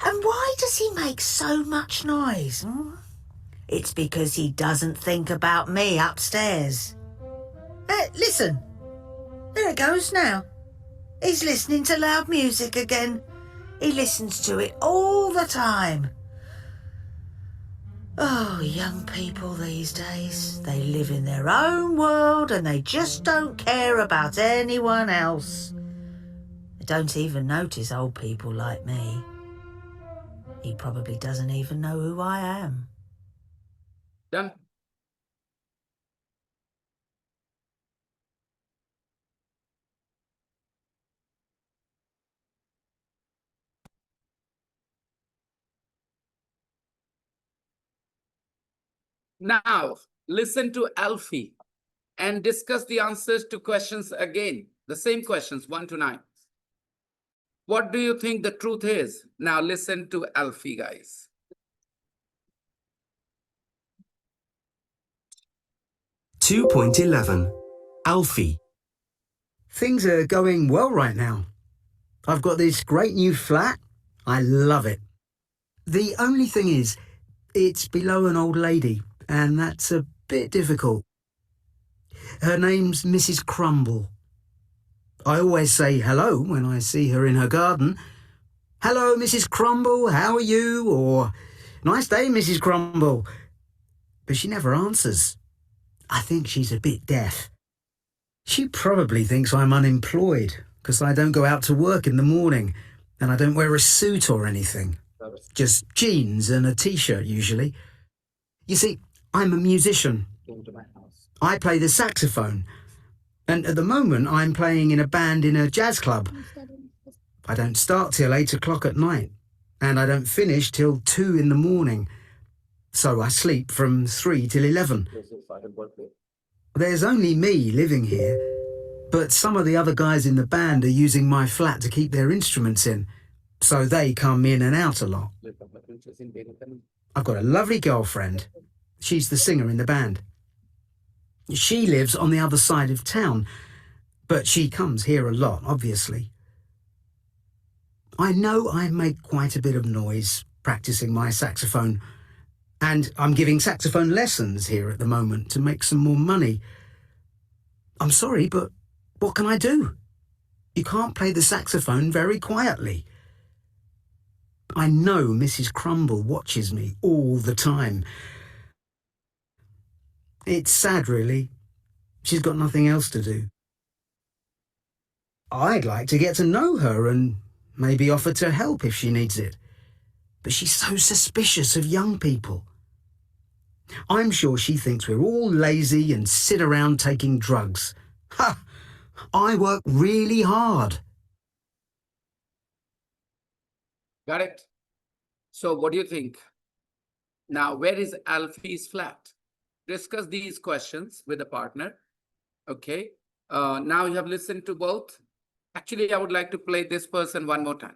And why does he make so much noise? It's because he doesn't think about me upstairs. Listen. There it goes now. He's listening to loud music again. He listens to it all the time. Oh, young people these days. They live in their own world and they just don't care about anyone else. They don't even notice old people like me. He probably doesn't even know who I am. Done. Now, listen to Alfie and discuss the answers to questions again. The same questions, 1 to 9. What do you think the truth is? Now listen to Alfie, guys. Two point 11. Alfie. Things are going well right now. I've got this great new flat. I love it. The only thing is, it's below an old lady, and that's a bit difficult. Her name's Mrs. Crumble. I always say hello when I see her in her garden. Hello, Mrs. Crumble, how are you? Or, nice day, Mrs. Crumble. But she never answers. I think she's a bit deaf. She probably thinks I'm unemployed because I don't go out to work in the morning and I don't wear a suit or anything. Just jeans and a t-shirt usually. You see, I'm a musician. I play the saxophone. And at the moment I'm playing in a band in a jazz club. I don't start till 8 o'clock at night and I don't finish till 2 in the morning. So I sleep from 3 till 11. There's only me living here, but some of the other guys in the band are using my flat to keep their instruments in, so they come in and out a lot. I've got a lovely girlfriend. She's the singer in the band. She lives on the other side of town, but she comes here a lot, obviously. I know I make quite a bit of noise practicing my saxophone, and I'm giving saxophone lessons here at the moment to make some more money. I'm sorry, but what can I do? You can't play the saxophone very quietly. I know Mrs. Crumble watches me all the time. It's sad, really. She's got nothing else to do. I'd like to get to know her and maybe offer to help if she needs it. But she's so suspicious of young people. I'm sure she thinks we're all lazy and sit around taking drugs. Ha! I work really hard. Got it? So what do you think? Now, where is Alfie's flat? Discuss these questions with a partner. Okay. Now you have listened to both. Actually, I would like to play this person one more time.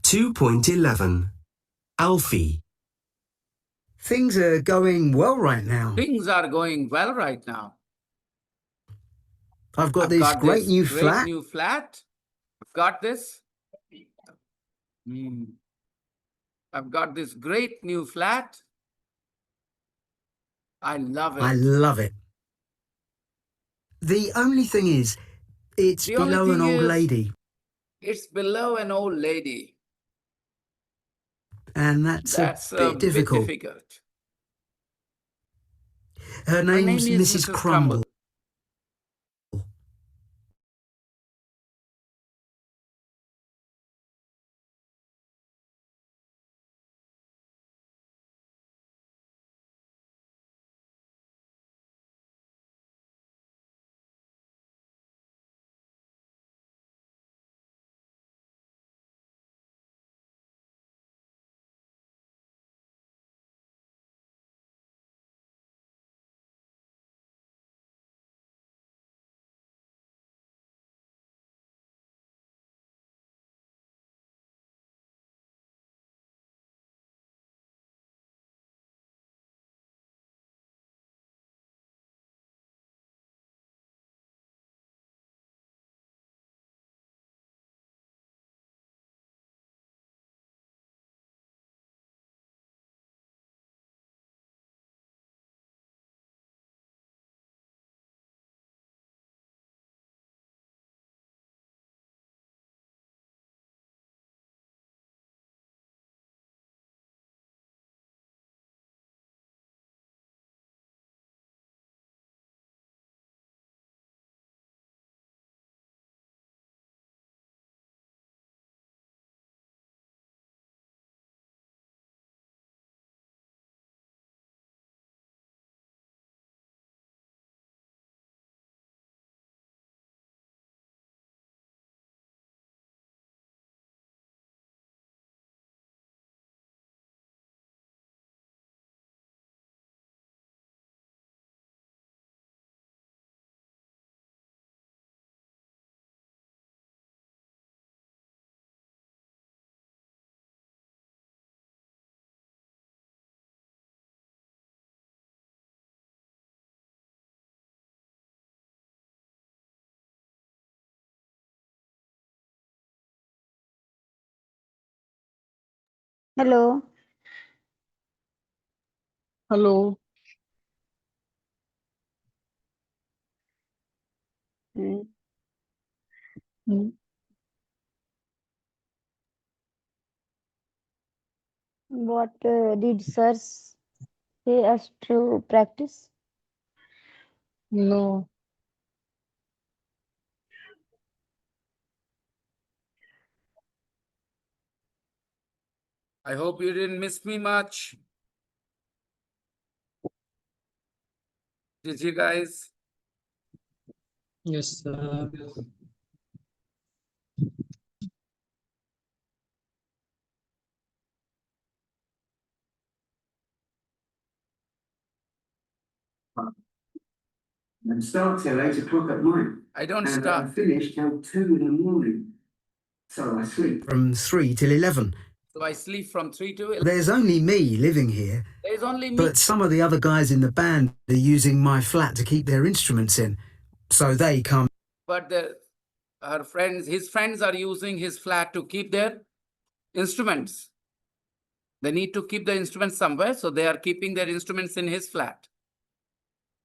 Two point 11. Alfie. Things are going well right now. Things are going well right now. I've got I've this got great this new great flat. new flat. I've got this. I've got this great new flat. I love it. I love it. The only thing is, it's The only below an thing old is- lady, It's below an old lady. and that's That's a bit difficult. Her Her name name's is Mrs. Mrs. Crumble. Hello. Hello. Mm. Mm, What did sir say us to practice? No. I hope you didn't miss me much. Did you guys? Yes, sir. And start till 8 o'clock at night. I don't And start. I finish till 2 in the morning. So I sleep from 3 till 11. So I sleep from 3 to 11. There's only me living here, There's only me. but some of the other guys in the band are using my flat to keep their instruments in. So they come But his friends are using his flat to keep their instruments. They need to keep the instruments somewhere, so they are keeping their instruments in his flat.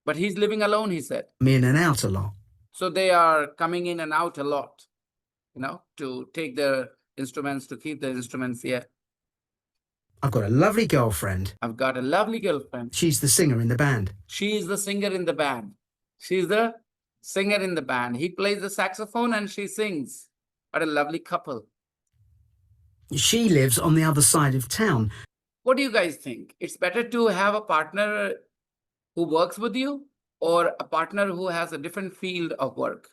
But he's living alone, he said. in and out a lot. So they are coming in and out a lot, to take their instruments, to keep their instruments here. I've got a lovely girlfriend. I've got a lovely girlfriend. She's the singer in the band. She is the singer in the band. She's the singer in the band. He plays the saxophone and she sings. What a lovely couple. She lives on the other side of town. What do you guys think? It's better to have a partner who works with you or a partner who has a different field of work?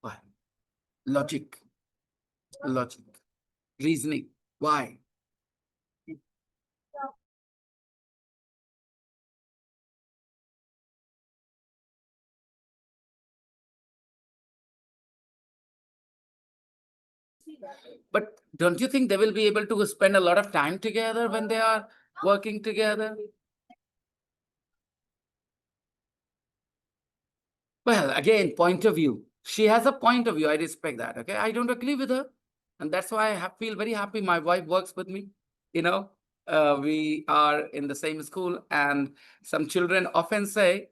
Why? Logic. Reasoning. Why? But don't you think they will be able to spend a lot of time together when they are working together? Well, again, point of view. She has a point of view. I respect that. Okay. I don't agree with her. And that's why I feel very happy. My wife works with me. We are in the same school, and some children often say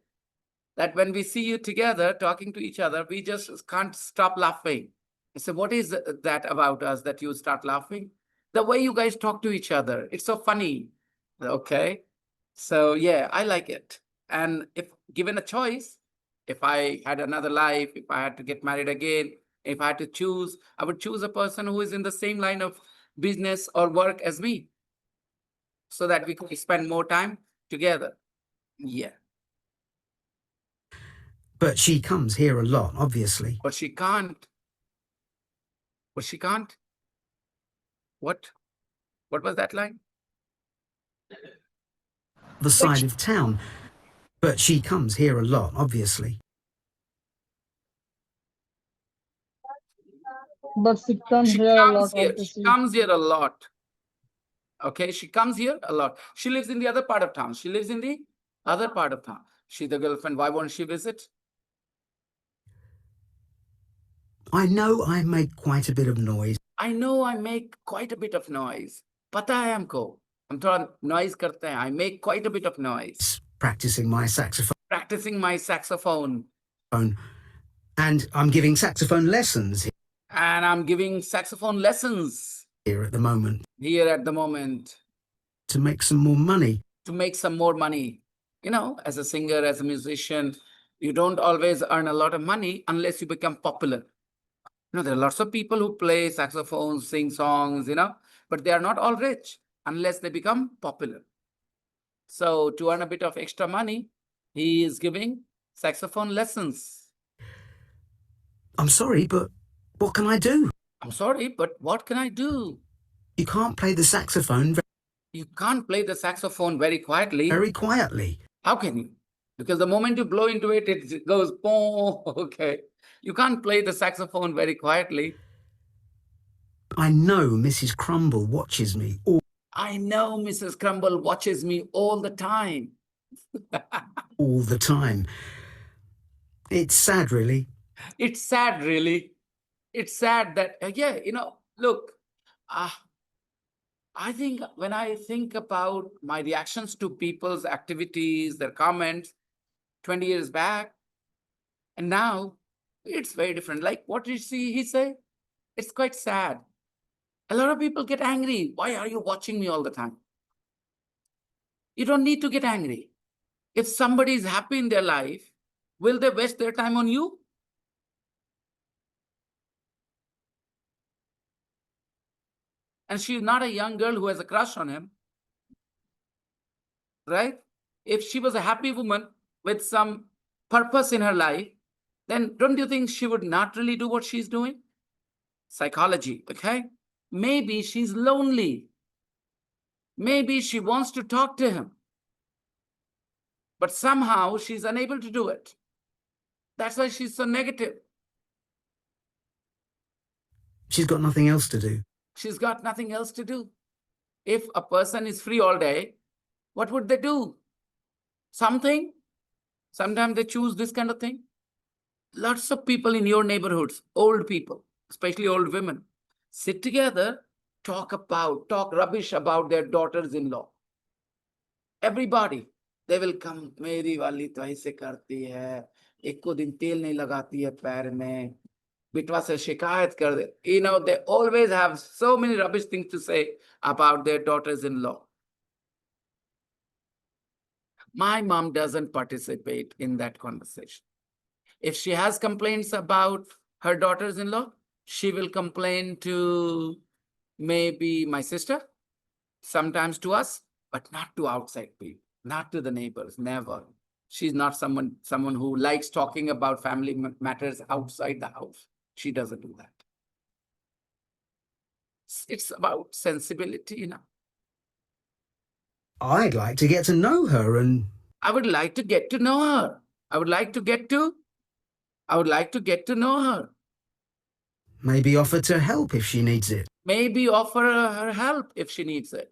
that when we see you together talking to each other, we just can't stop laughing. I say, what is that about us that you start laughing? The way you guys talk to each other. It's so funny. Okay. So yeah, I like it. And if given a choice, if I had another life, if I had to get married again, if I had to choose, I would choose a person who is in the same line of business or work as me, so that we could spend more time together. Yeah. But she comes here a lot, obviously. But she can't. But she can't. What was that line? The side of town. But she comes here a lot, obviously. but she comes She here a comes lot, here. She obviously. comes here a lot. Okay, she comes here a lot. She lives in the other part of town. She lives in the other part of town. She's the girlfriend. Why won't she visit? I know I make quite a bit of noise. I know I make quite a bit of noise. Pata hai humko. हम थोड़ा noise करते हैं. I make quite a bit of noise. Practicing my saxophone. Practicing my saxophone. And I'm giving saxophone lessons And I'm giving saxophone lessons here at the moment to make some more money. To make some more money. As a singer, as a musician, you don't always earn a lot of money unless you become popular. There are lots of people who play saxophones, sing songs, but they are not all rich unless they become popular. So to earn a bit of extra money, he is giving saxophone lessons. I'm sorry, but what can I do? I'm sorry, but what can I do? You can't play the saxophone You can't play the saxophone very quietly. very quietly. How can you? Because the moment you blow into it, it goes boom. Okay. You can't play the saxophone very quietly. I know Mrs. Crumble watches me I know Mrs. Crumble watches me all the time. all the time. It's sad, really. It's sad, really. It's sad that, look, I think when I think about my reactions to people's activities, their comments 20 years back, and now it's very different. Like what did he say? It's quite sad. A lot of people get angry. Why are you watching me all the time? You don't need to get angry. If somebody is happy in their life, will they waste their time on you? And she's not a young girl who has a crush on him, right? If she was a happy woman with some purpose in her life, then don't you think she would not really do what she's doing? Psychology, okay? Maybe she's lonely. Maybe she wants to talk to him, but somehow she's unable to do it. That's why she's so negative. She's got nothing else to do. She's got nothing else to do. If a person is free all day, what would they do? Something. Sometimes they choose this kind of thing. Lots of people in your neighborhoods, old people, especially old women, sit together, talk rubbish about their daughters-in-law. Everybody, they will come, मेरी वाली तो ऐसे करती है, एक को दिन तेल नहीं लगाती है पैर में, बिटवा से शिकायत कर दे. You know, they always have so many rubbish things to say about their daughters-in-law. My mom doesn't participate in that conversation. If she has complaints about her daughters-in-law, she will complain to maybe my sister, sometimes to us, but not to outside people, not to the neighbors, never. She's not someone who likes talking about family matters outside the house. She doesn't do that. It's about sensibility, you know. I'd like to get to know her and... I would like to get to know her. I would like to get to know her. maybe offer to help if she needs it. Maybe offer her help if she needs it.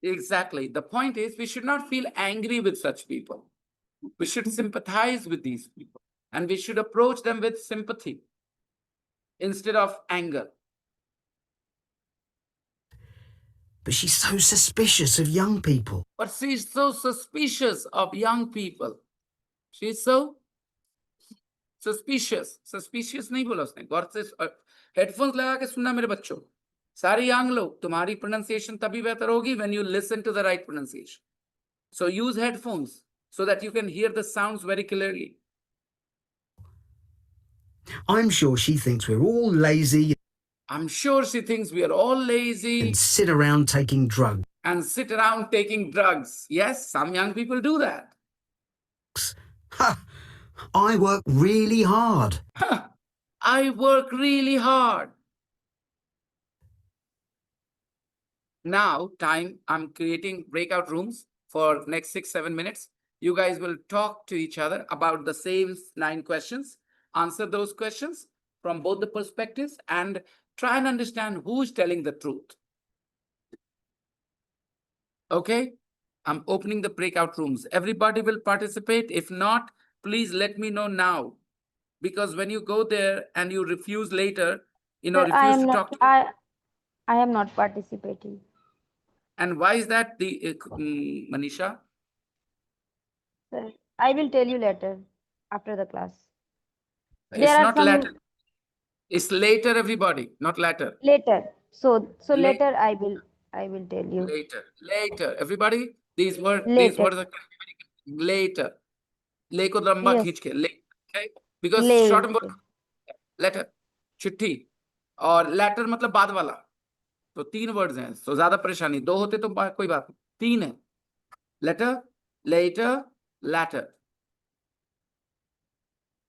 Exactly. The point is, we should not feel angry with such people. We should sympathize with these people, and we should approach them with sympathy instead of anger. But she's so suspicious of young people. But she's so suspicious of young people. She's so suspicious. Suspicious नहीं बोला उसने. गौर से headphones लगा के सुनना मेरे बच्चों. सारे young लोग, तुम्हारी pronunciation तभी बेहतर होगी when you listen to the right pronunciation. So use headphones so that you can hear the sounds very clearly. I'm sure she thinks we're all lazy I'm sure she thinks we are all lazy and sit around taking drugs. Yes, some young people do that. Ha! I work really hard. I work really hard. Now, I'm creating breakout rooms for next 6-7 minutes. You guys will talk to each other about the same 9 questions, answer those questions from both the perspectives, and try and understand who's telling the truth. Okay? I'm opening the breakout rooms. Everybody will participate. If not, please let me know now. Because when you go there and you refuse later, Sir, refuse to talk to I am not participating. And why is that, Manisha? Sir, I will tell you later after the class. It's There are not some later. It's later, everybody, not later. later. So Late. later I will tell you. Later. Everybody, these words Later. are later. Le ko lamba Yes. खींच के later. Okay? Because Later. short word letter, चिट्ठी, और latter मतलब बाद वाला. तो 3 words हैं. तो ज्यादा परेशानी. 2 होते तो कोई बात नहीं. 3 है. Letter, later, latter.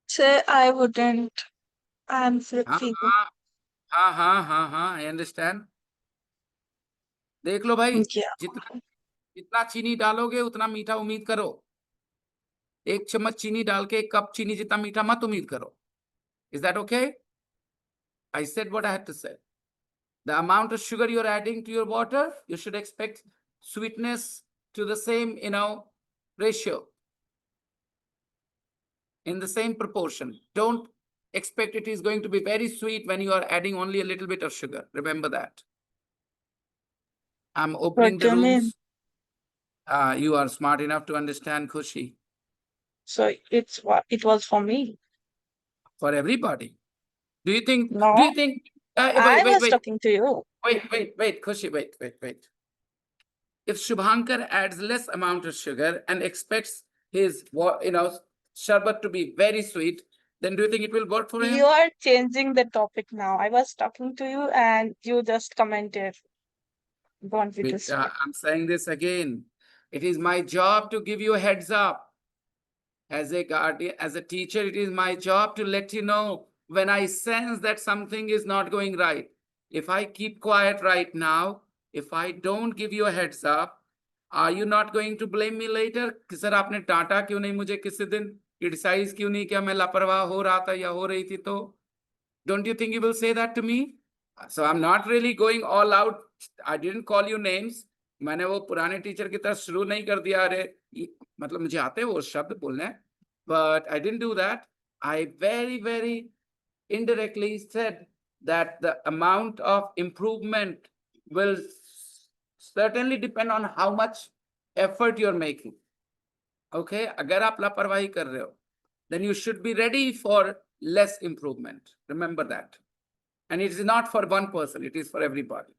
Sir, I wouldn't. I'm flexible. हाँ, I understand. देख लो भाई, Yeah. जितना चीनी डालोगे उतना मीठा उम्मीद करो. 1 चम्मच चीनी डाल के 1 कप चीनी जितना मीठा मत उम्मीद करो. Is that okay? I said what I had to say. The amount of sugar you're adding to your water, you should expect sweetness to the same, ratio. In the same proportion. Don't expect it is going to be very sweet when you are adding only a little bit of sugar. Remember that. I'm opening What the do you mean? rooms. You are smart enough to understand, Khushi. So it was for me. For everybody. Do you think? No, wait, I was wait, talking to you. wait, Khushi, wait. If Shubhankar adds less amount of sugar and expects his, sharbat to be very sweet, then do you think it will work for him? You are changing the topic now. I was talking to you and you just commented. Want me to speak? I'm saying this again. It is my job to give you a heads up. As a guardian, as a teacher, it is my job to let you know when I sense that something is not going right. If I keep quiet right now, if I don't give you a heads up, are you not going to blame me later? कि sir आपने डांटा क्यों नहीं मुझे किसी दिन, criticise क्यों नहीं किया, मैं लापरवाह हो रहा था या हो रही थी तो? Don't you think you will say that to me? So I'm not really going all out. I didn't call you names. मैंने वो पुराने टीचर की तरह शुरू नहीं कर दिया, अरे मतलब मुझे आते हैं वो शब्द बोलने, but I didn't do that. I very indirectly said that the amount of improvement will certainly depend on how much effort you're making. Okay, अगर आप लापरवाही कर रहे हो, then you should be ready for less improvement. Remember that. And it is not for one person, it is for everybody.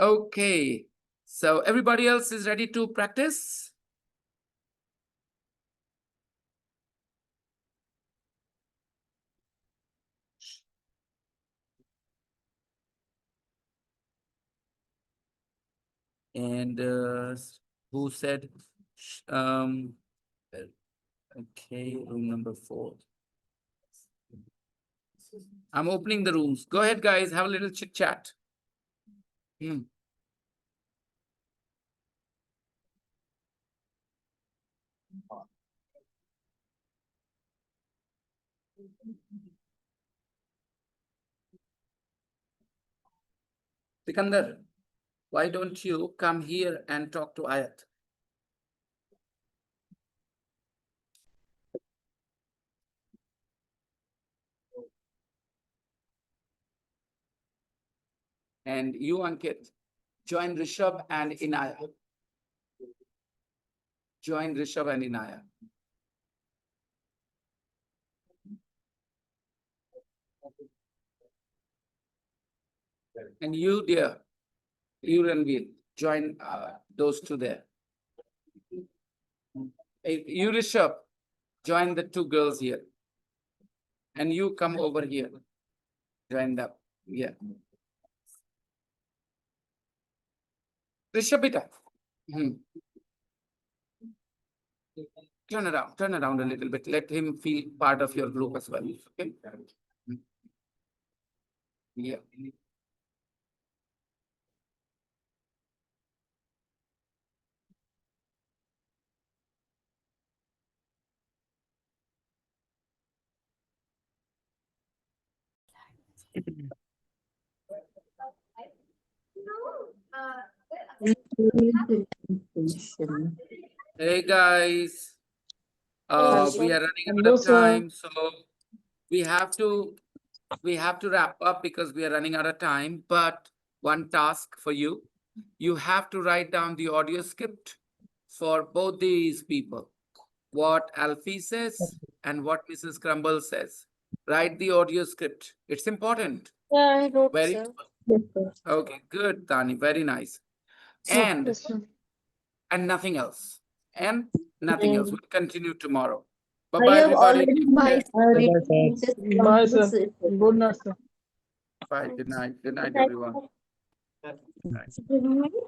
Okay, so everybody else is ready to practice? And who said, okay, room number 4. I'm opening the rooms. Go ahead, guys, have a little chit chat. Sikandar, why don't you come here and talk to Ayat? And you, Ankit, join Rishabh and Inaya. Join Rishabh and Inaya. And you, dear, you Ranveer, join those two there. You, Rishabh, join the 2 girls here. And you come over here. Join them. Yeah. Rishabh, beta. Turn around a little bit. Let him feel part of your group as well. Okay. Yeah. Hey guys, we are running out of time, so we have to wrap up because we are running out of time. But one task for you, you have to write down the audio script for both these people. What Alfie says and what Mrs. Crumble says. Write the audio script. It's important. Yeah, I wrote, Very sir. okay, good, Tani. Very nice. And nothing else. And nothing else. We'll continue tomorrow. Bye-bye, everybody. Bye, sir. Bye, sir. Good night, sir. Bye. Good night. Good night, everyone. Good night.